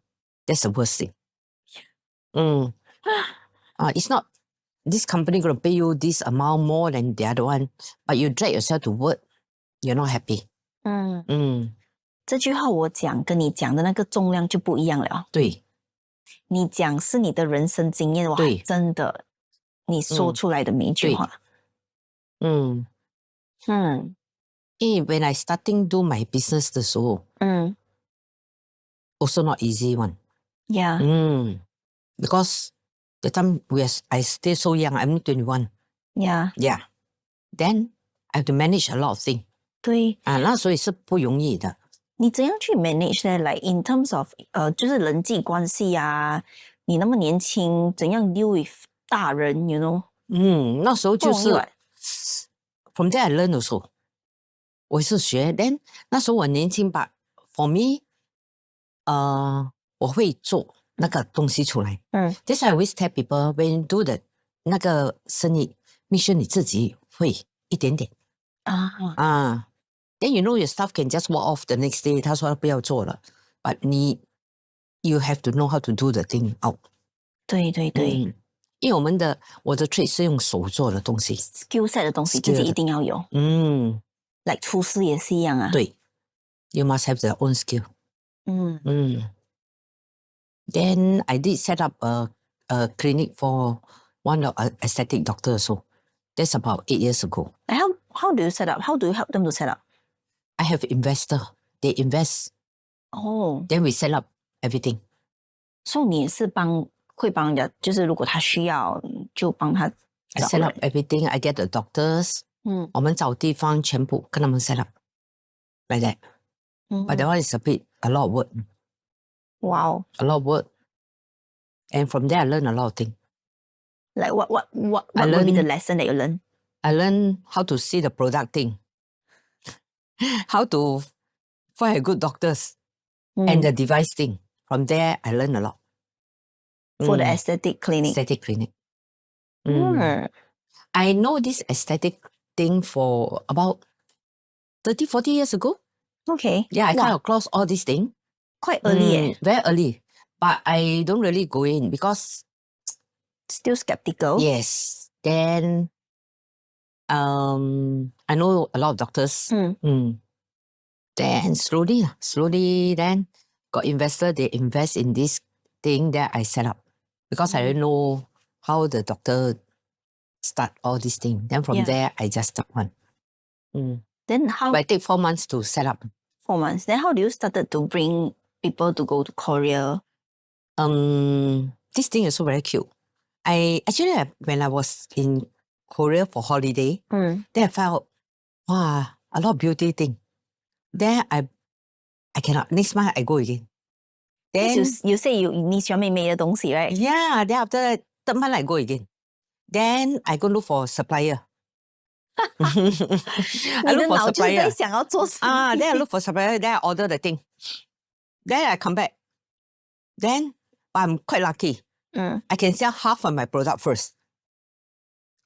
that's the worst thing. It's not this company going to pay you this amount more than the other one, but you drag yourself to work, you're not happy. 这句话我讲跟你讲的那个重量就不一样了。对，你讲是你的人生经验，哇，真的，你说出来的每一句话。when I starting do my business 的时候，also not easy one. Yeah. Because the time I still so young, I'm 21. Yeah. Yeah. Then I have to manage a lot of things. 对。那所以是不容易的。你怎样去 manage 呢？ Like in terms of 就是人际关系啊，你那么年轻，怎样 deal with 大人 ，you know？ 那时候就是from there I learn also。我是学 ，then 那时候我年轻吧 ，for me，我会做那个东西出来。This I always tell people when you do the 那个生意 ，make sure 你自己会一点点。Then you know your staff can just walk off the next day. 他说不要做了 ，but you have to know how to do the thing out. 对对对，因为我的 trade 是用手做的东西 ，skill set 的东西自己一定要有。like 厨师也是一样啊。对 ，you must have their own skill. Then I did set up a clinic for one of aesthetic doctor. So that's about 8 years ago. How do you set up? How do you help them to set up? I have investor. They invest. Then we set up everything. So 你也是会帮人家，就是如果他需要就帮他。I set up everything. I get the doctors. 我们找地方全部跟他们 set up like that. But that one is a lot of work. Wow. A lot of work. And from there I learned a lot of things. Like what would be the lesson that you learn? I learned how to see the product thing. How to find a good doctors and the device thing. From there, I learned a lot. For the aesthetic clinic? Aesthetic clinic. I know this aesthetic thing for about 30, 40 years ago. Okay. Yeah, I kind of close all these things. Quite early. Very early. But I don't really go in because... Still skeptical? Yes. Then... I know a lot of doctors. Then slowly, then got investor. They invest in this thing that I set up because I didn't know how the doctor start all these things. Then from there, I just start one. Then how? But it take 4 months to set up. 4 months. Then how do you started to bring people to go to Korea? This thing is so very cute. When I was in Korea for holiday, then I felt, wow, a lot of beauty thing. Then I cannot. Next month I go again. Then you say你喜欢美美的东西 right? Yeah. Then after that, third month I go again. Then I go look for supplier. I look for supplier. Then I look for supplier. Then I order the thing. Then I come back. Then I'm quite lucky. I can sell half of my product first.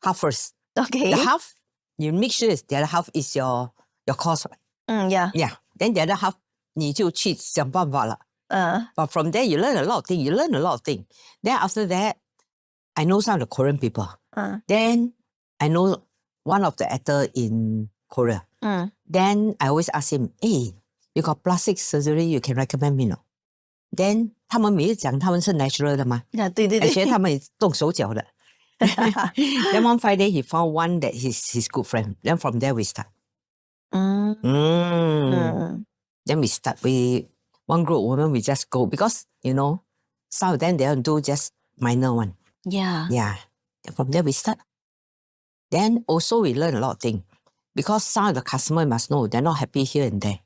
Half first. Okay. The half, you make sure the other half is your cost. Yeah. Yeah. Then the other half, 你就去想办法了。But from there, you learn a lot of things. Then after that, I know some of the Korean people. Then I know one of the actor in Korea. Then I always ask him, hey, you got plastic surgery, you can recommend me, no? Then 他们每次讲他们是 natural 的嘛，对，而且他们也动手脚的。Then one Friday he found one that his good friend. Then from there we start. Then we start. One group of women, we just go because some of them they don't do just minor one. Yeah. Yeah. From there we start. Then also we learn a lot of things because some of the customers must know they're not happy here and there.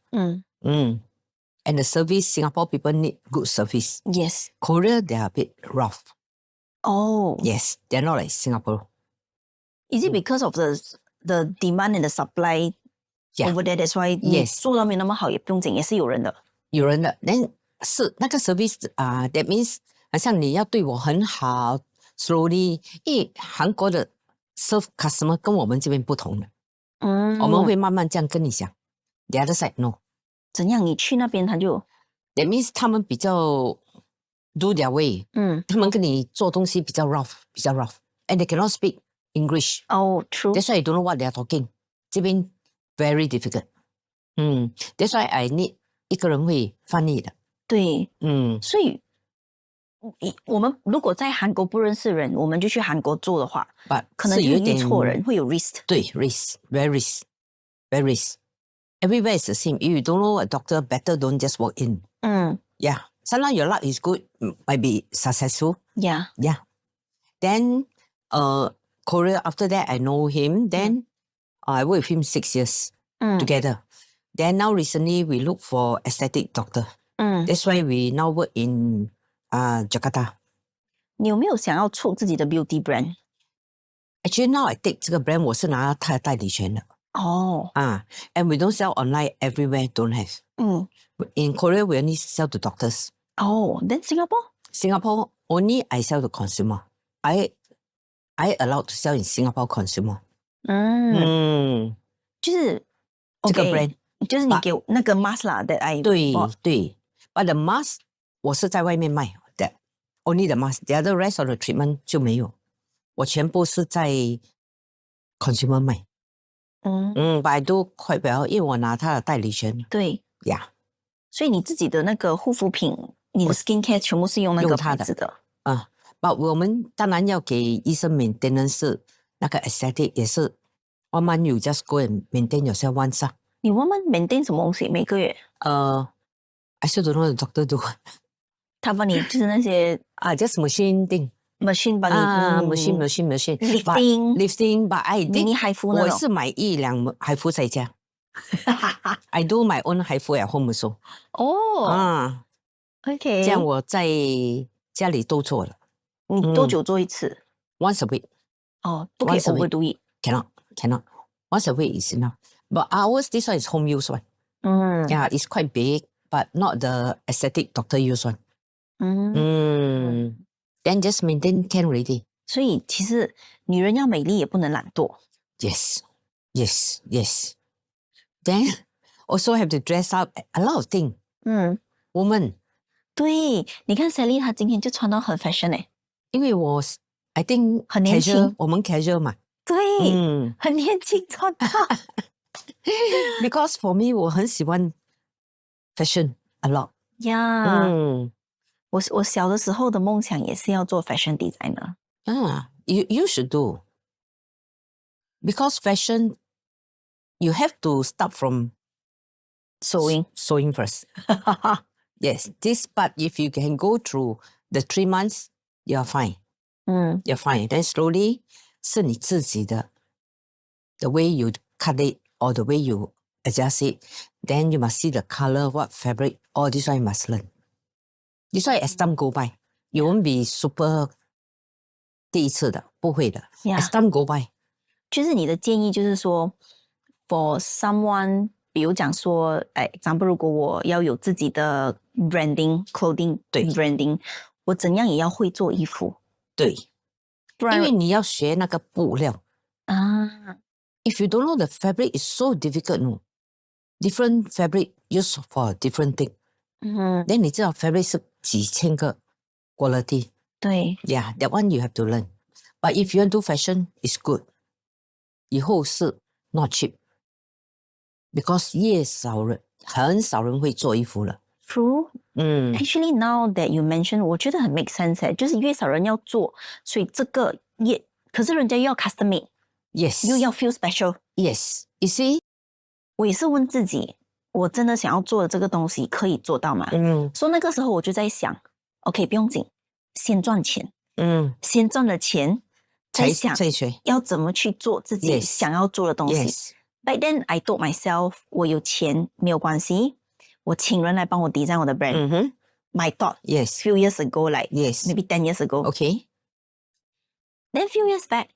And the service, Singapore people need good service. Yes. Korea, they are a bit rough. Oh. Yes, they're not like Singapore. Is it because of the demand and the supply over there? That's why 你做到没那么好也不用紧，也是有人的。有人的 ，then 是那个 service that means 好像你要对我很好 ，slowly。因为韩国的 serve customer 跟我们这边不同的，我们会慢慢这样跟你讲。The other side no。怎样？你去那边他就 ？That means 他们比较 do their way。他们跟你做东西比较 rough，and they cannot speak English。Oh, true. That's why I don't know what they are talking。这边 very difficult。That's why I need 一个人会翻译的。对，所以我们如果在韩国不认识人，我们就去韩国做的话，可能就遇错人，会有 risk。对 ，risk，very risk，very risk。everywhere is the same. If you don't know a doctor, better don't just walk in. Yeah. Sometimes your luck is good, might be successful. Yeah. Yeah. Then, Korea, after that, I know him. Then, I worked with him 6 years together. Then now recently, we look for aesthetic doctor. That's why we now work in Jakarta. 你有没有想要出自己的 beauty brand? Actually, now I take 这个 brand, 我是拿他的代理权的。And we don't sell online everywhere, don't have. In Korea, we only sell to doctors. Then Singapore? Singapore, only I sell to consumer. I allowed to sell in Singapore consumer. 就是这个 brand. 就是你给那个 mask 啦 that I bought. 对 But the mask, 我是在外面卖 that only the mask. The other rest of the treatment 就没有。我全部是在 consumer 卖。But I do quite well, 因为我拿他的代理权。对 Yeah. 所以你自己的那个护肤品，你的 skincare 全部是用那个牌子的。But 我们当然要给医生 maintenance 是那个 aesthetic 也是 1 month you just go and maintain yourself once 啊。你 1 month maintain 什么东西？每个月？I still don't know the doctor do. 他帮你就是那些just machine thing. machine 帮你machine. lifting, but I did. 你海敷那种。我是买1 2海敷在家。I do my own 海敷 at home also. OK. 这样我在家里都做了。你多久做一次？Once a week. 不可以 overdo it. Cannot. Once a week is enough. But ours, this one is home use one. Yeah, it's quite big, but not the aesthetic doctor use one. Then just maintain can already. 所以其实女人要美丽也不能懒惰。Yes. Then also have to dress up a lot of things. Woman. 对，你看 Sally 她今天就穿到很 fashion 因为我 I think 很年轻 casual, 我们 casual 嘛。对，很年轻穿到。Because for me, 我很喜欢 fashion a lot. Yeah. 我小的时候的梦想也是要做 fashion designer. You should do. Because fashion, you have to start from sewing first. Yes, but if you can go through the 3 months, you're fine. You're fine. Then slowly, 是你自己的 the way you cut it or the way you adjust it. Then you must see the color, what fabric, all this one you must learn. This one as time go by, you won't be super 第一次的，不会的。As time go by. 就是你的建议就是说 for someone 比如讲说example 如果我要有自己的 branding clothing 对 branding 我怎样也要会做衣服对因为你要学那个布料If you don't know the fabric is so difficult no different fabric used for different thing then 你知道 fabric 是几千个 quality 对 Yeah that one you have to learn But if you want to do fashion it's good 以后是 not cheap Because 很少人会做衣服了 True Actually now that you mention 我觉得很 make sense 就是越少人要做所以这个可是人家又要 custom made Yes 又要 feel special Yes You see 我也是问自己我真的想要做的这个东西可以做到吗所以那个时候我就在想 OK 不用紧先赚钱先赚了钱再想要怎么去做自己想要做的东西 But then I told myself 我有钱没有关系我请人来帮我 design 我的 brand My thought few years ago like maybe 10 years ago Okay Then few years back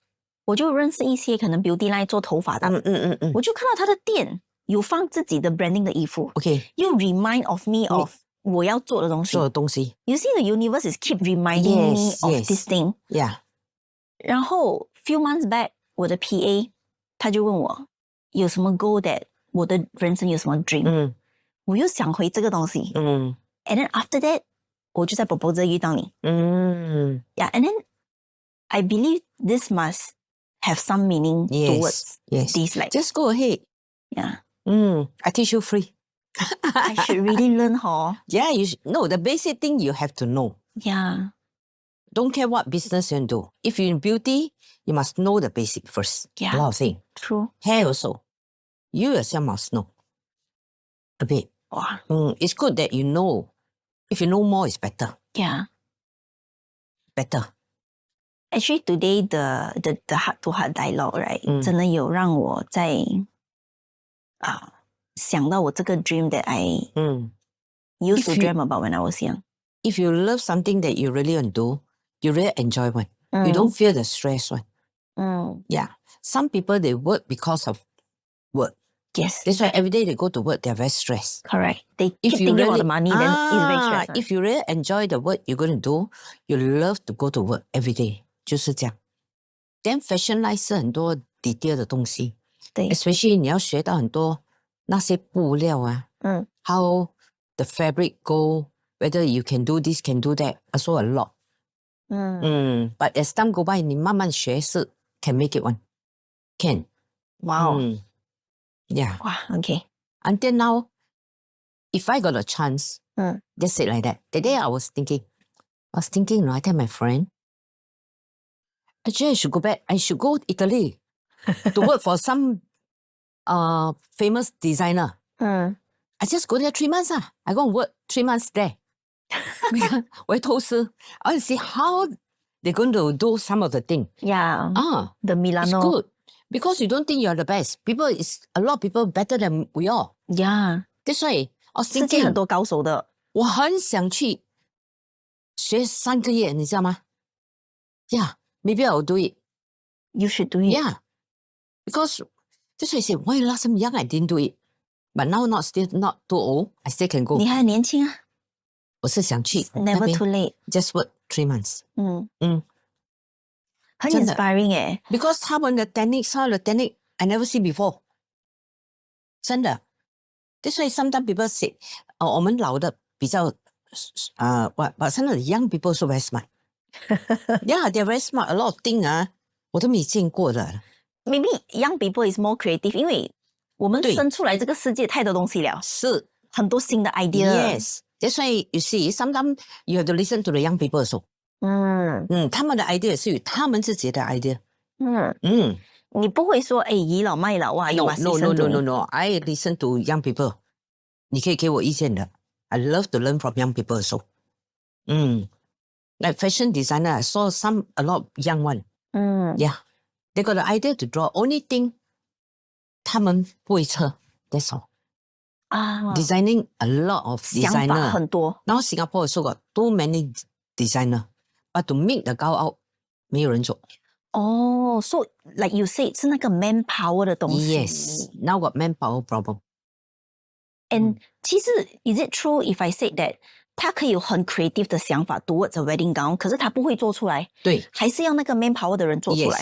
我就认识一些可能 beauty line 做头发的我就看到他的店有放自己的 branding 的衣服 Okay 又 remind of me of 我要做的东西 You see the universe is keep reminding me of this thing Yeah 然後 few months back 我的 PA 他就問我有什麼 goal that 我的人生有什麼 dream 我又想回這個東西And then after that 我就在 proposal 遇到你Yeah and then I believe this must have some meaning towards this like Just go ahead Yeah I teach you free I should really learn Yeah you should No the basic thing you have to know Yeah Don't care what business you do. If you're in beauty, you must know the basic first. Yeah. A lot of things. True. Hair also. You yourself must know. A bit. Wow. It's good that you know. If you know more, it's better. Yeah. Better. Actually, today the heart-to-heart dialogue, right? 真的有让我在想到我这个 dream that I used to dream about when I was young. If you love something that you really want to do, you really enjoy one. You don't feel the stress one. Yeah. Some people, they work because of work. Yes. That's why every day they go to work, they're very stressed. Correct. They keep thinking about the money, then it's very stressful. If you really enjoy the work you're going to do, you love to go to work every day. 就是这样。Then fashion line 是很多 detail 的东西。对。Especially 你要学到很多那些布料啊。How the fabric go, whether you can do this, can do that, also a lot. But as time go by, 你慢慢学是 can make it one. Can. Wow. Yeah. Wow, okay. Until now, if I got a chance, just say like that. The day I was thinking, I tell my friend, actually I should go back. I should go to Italy to work for some famous designer. I just go there 3 months. I go and work 3 months there. I want to see how they're going to do some of the thing. Yeah. The Milano. It's good. Because you don't think you're the best. A lot of people better than we are. Yeah. That's why I was thinking, 世界很多高手的。我很想去学3个月，你知道吗？ Yeah, maybe I'll do it. You should do it. Yeah. Because that's why I say, why last time young I didn't do it. But now still not too old, I still can go. 你还年轻啊。我是想去 Never too late. Just work 3 months. 很 inspiring 哎。Because 他们的 technique I never see before. 真的。That's why sometimes people say, 我们老的比较but some of the young people also very smart. Yeah, they're very smart. A lot of things 我都没见过的。Maybe young people is more creative, 因为我们生出来这个世界太多东西了。是。很多新的 idea. Yes. That's why you see, sometimes you have to listen to the young people also. 他们的 idea 是有他们自己的 idea. 你不会说倚老卖老啊 No. I listen to young people. 你可以给我意见的。I love to learn from young people also. Like fashion designer, I saw a lot of young one. Yeah. They got the idea to draw. Only thing, 他们不会测 That's all. Designing a lot of designer. 想法很多。Now Singapore also got too many designer. But to make the gown out, 没有人做。So like you said, 是那个 manpower 的东西。Yes, now got manpower problem. And 其实 is it true if I said that 他可以有很 creative 的想法 towards a wedding gown, 可是他不会做出来。对。还是要那个 manpower 的人做出来。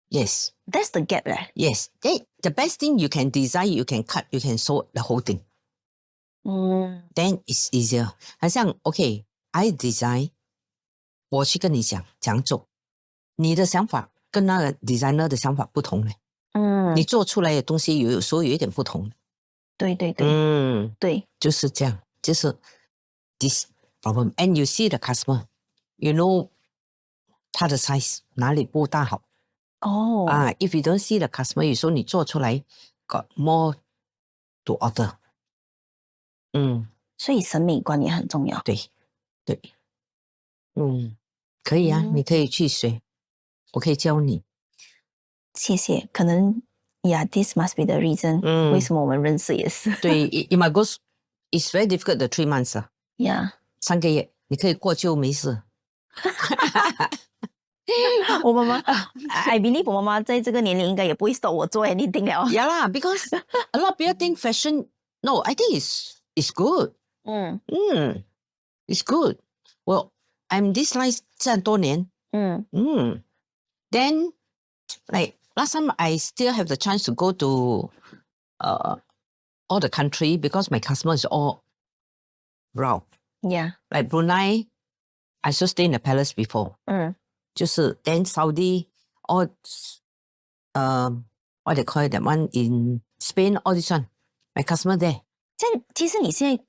Yes. That's the gap 嘞。Yes. The best thing you can design, you can cut, you can sew the whole thing. Then it's easier. 好像 okay, I design. 我去跟你讲做，你的想法跟那个 designer 的想法不同嘞。你做出来的东西有时候有一点不同。对。对。就是这样，就是 this problem. And you see the customer, you know 他的 size 哪里不大好。If you don't see the customer, 有时候你做出来 got more to order. 所以审美观也很重要。对。可以啊，你可以去学，我可以教你。谢谢，可能 this must be the reason 为什么我们认识也是。对，it might go, it's very difficult the 3 months 啊。Yeah. 3个月，你可以过就没事。我妈妈 I believe 我妈妈在这个年龄应该也不会 stop 我做 anything 了。Yeah 啦 because a lot of people think fashion, no, I think it's good. It's good. Well, I'm this line 这么多年。Then, like last time I still have the chance to go to all the country because my customers all around. Yeah. Like Brunei, I still stay in the palace before. 就是 then Saudi, all what they call it, that one in Spain, all this one. My customer there. 这样其实你现在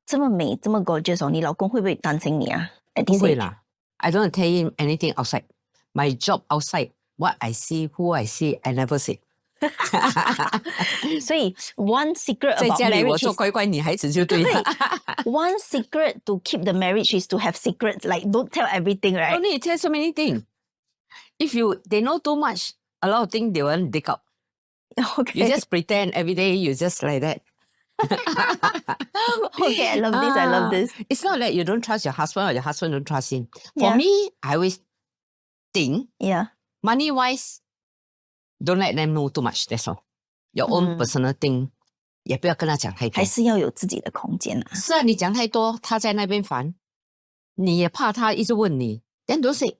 这么美这么 gorgeous 你老公会不会担心你啊？不会啦。I don't tell him anything outside. My job outside, what I see, who I see, I never say. 所以 one secret 在 about 家里我 marriage 做 is 乖乖女孩子就对了。one secret to keep the marriage is to have secrets, like don't tell everything, right? Don't need to tell so many things. If they know too much, a lot of things they won't dig up. Okay. You just pretend every day you just like that. Okay, I love this. I love this. It's not that you don't trust your husband or your husband don't trust him. For Yeah. me, I always think Yeah. money-wise, don't let them know too much. That's all. Your own personal thing, 也不要跟他讲太多。还是要有自己的空间啊。是啊，你讲太多，他在那边烦，你也怕他一直问你。Then don't say.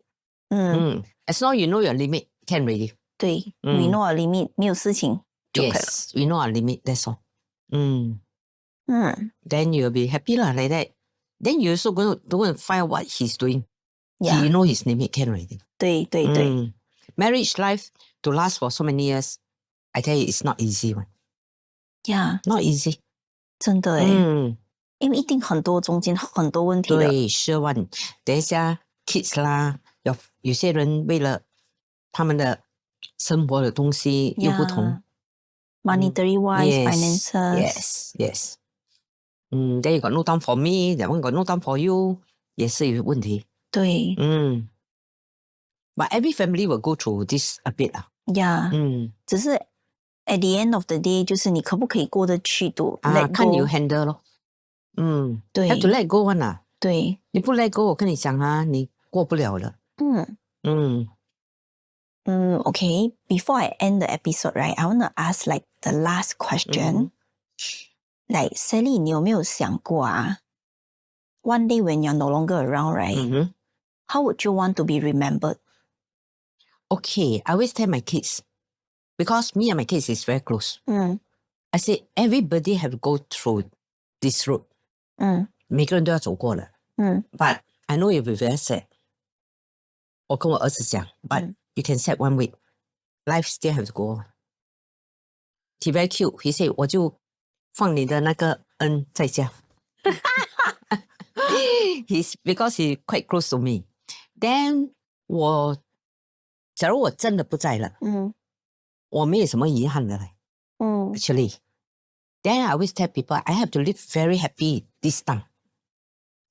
As long as you know your limit, can already. 对，we know our limit， 没有事情就可以了。Yes, we know our limit. That's all. Then you'll be happy lah like that. Then you also go and find out what he's doing. Yeah. He know his limit, can already. 对对对。Marriage life to last for so many years, I tell you, it's not easy one. Yeah. Not easy. 真的诶。因为一定很多中间很多问题的。对，是one。等一下 kids 啦，有些人为了他们的生活的东西又不同。Monetary wise, finances. Yes. Then you got no time for me, that one got no time for you, 也是有问题。对。But every family will go through this a bit 啦。Yeah. 只是 at the end of the day， 就是你可不可以过得去to let go。看你 handle 咯。对。Have to let go one 啊。对。你不 let go， 我跟你讲啊，你过不了了。Okay, before I end the episode, right, I want to ask like the last question. Like, Sally, 你有没有想过啊 one day when you're no longer around, right? How would you want to be remembered? Okay, I always tell my kids, because me and my kids is very close. I say, everybody have to go through this road. 每个人都要走过了。But I know it will be very sad. 我跟我儿子讲 but you can set one way. Life still have to go on. He very cute. He said, 我就放你的那个恩在家。Because he quite close to me. Then 假如我真的不在了，我没有什么遗憾的嘞。Actually, then I always tell people, I have to live very happy this time.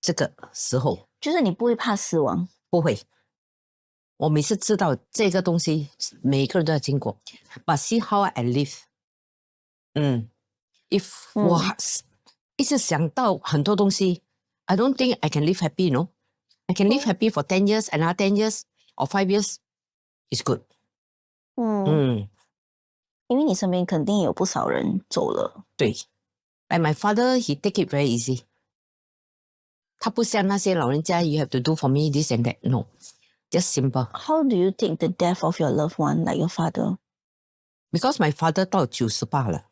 这个时候，就是你不会怕死亡？不会。我每次知道这个东西，每个人都要经过。But see how I live. If 我一直想到很多东西 I don't think I can live happy, no? I can live happy for 10 years, another 10 years or 5 years. It's good. 因为你身边肯定有不少人走了。对。Like my father, he take it very easy. 他不像那些老人家 you have to do for me this and that. No. Just simple. How do you take the death of your loved one, like your father? Because my father 到98了。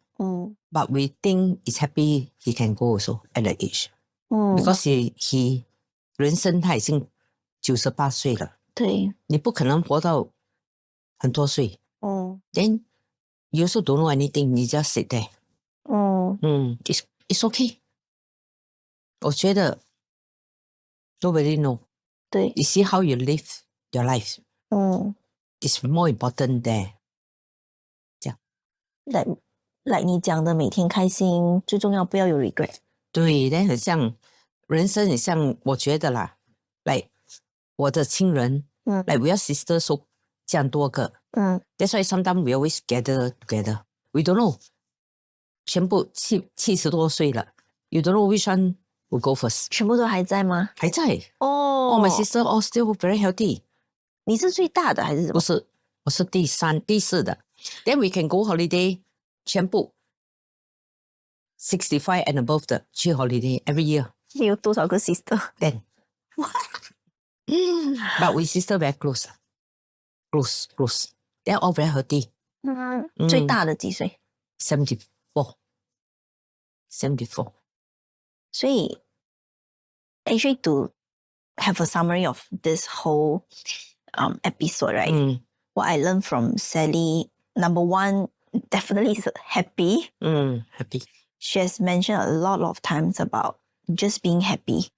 But we think it's happy he can go also at that age. Because he 人生他已经98岁了。对。你不可能活到很多岁。Then you also don't know anything. You just sit there. It's okay. 我觉得 nobody know. 对。You see how you live your life. It's more important there. 这样。like 你讲的每天开心，最重要不要有 regret。对，但很像人生，很像我觉得啦，like 我的亲人，like we are sisters so 这样多个，that's why sometimes we always gather together. We don't know， 全部70多岁了 ，you don't know which one will go first。全部都还在吗？还在。Oh, my sister all still very healthy。你是最大的还是什么？不是，我是第4的。Then we can go holiday， 全部65 and above 的去 holiday every year。你有多少个 sister？ 10。But we sister very close. Close. They're all very healthy. 最大的几岁？ 74. 所以 actually to have a summary of this whole episode, right? What I learned from Sally, number one, definitely is happy. Happy. She has mentioned a lot of times about just being happy.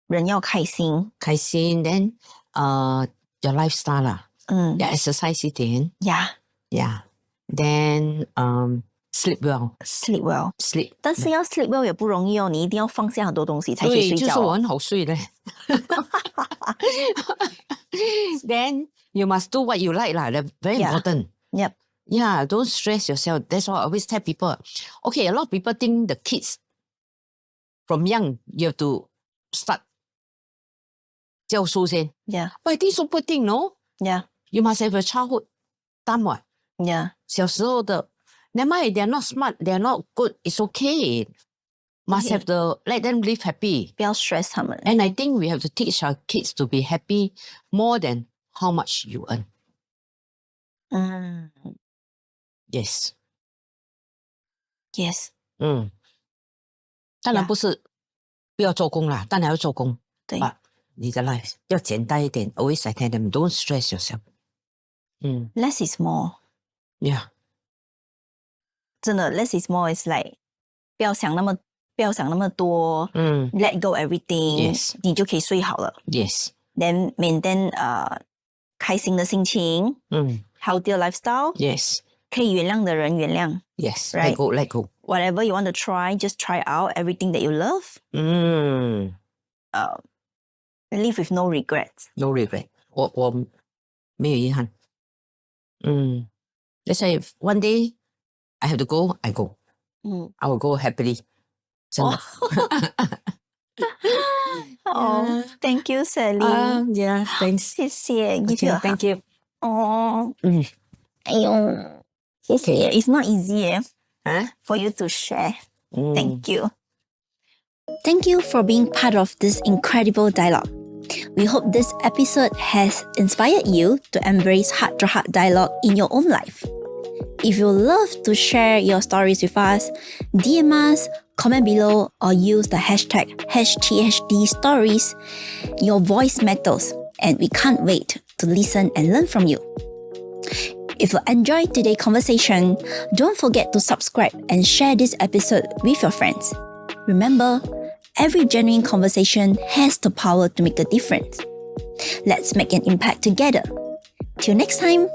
人要开心。开心 then your lifestyle 啦，要 exercise 一点。Yeah. Then sleep well. Sleep well. Sleep. 但是要 sleep well 也不容易哦，你一定要放下很多东西才可以睡觉、哦。对，就是我很好睡的。Then you must do what you like lah. That's very important. Yep. Yeah, don't stress yourself. That's why I always tell people. Okay, a lot of people think the kids from young you have to start 教书先. Yeah. But I think so poor thing, no? Yeah. You must have a childhood time what? Yeah. 小时候的 never mind, they're not smart, they're not good. It's okay. Must have to let them live happy. 不要 stress 他们。And I think we have to teach our kids to be happy more than how much you earn. Yes. Yes. 当然不是不要做工啦，当然要做工。对。But 你的 life 要简单一点。Always I tell them, don't stress yourself. Less is more. Yeah. 真的 less is more is like 不要想那么多。Let go everything. Yes. 你就可以睡好了。Yes. Then maintain 开心的心情。Healthier lifestyle. Yes. 可以原谅的人原谅。Yes. Right? Let go. Whatever you want to try, just try out everything that you love. Live with no regrets. No regret. 我没有遗憾。Let's say if one day I have to go, I go. I will go happily. 真的。Oh, thank you, Sally. Yeah, thanks. 谢谢。Okay, thank you. 哦。哎呦，谢谢。It's not easy for you to share. Thank you. Thank you for being part of this incredible dialogue. We hope this episode has inspired you to embrace heart-to-heart dialogue in your own life. If you love to share your stories with us, DM us, comment below, or use the hashtag #HTHDstories. Your voice matters, and we can't wait to listen and learn from you. If you enjoyed today's conversation, don't forget to subscribe and share this episode with your friends. Remember, every genuine conversation has the power to make a difference. Let's make an impact together. Till next time.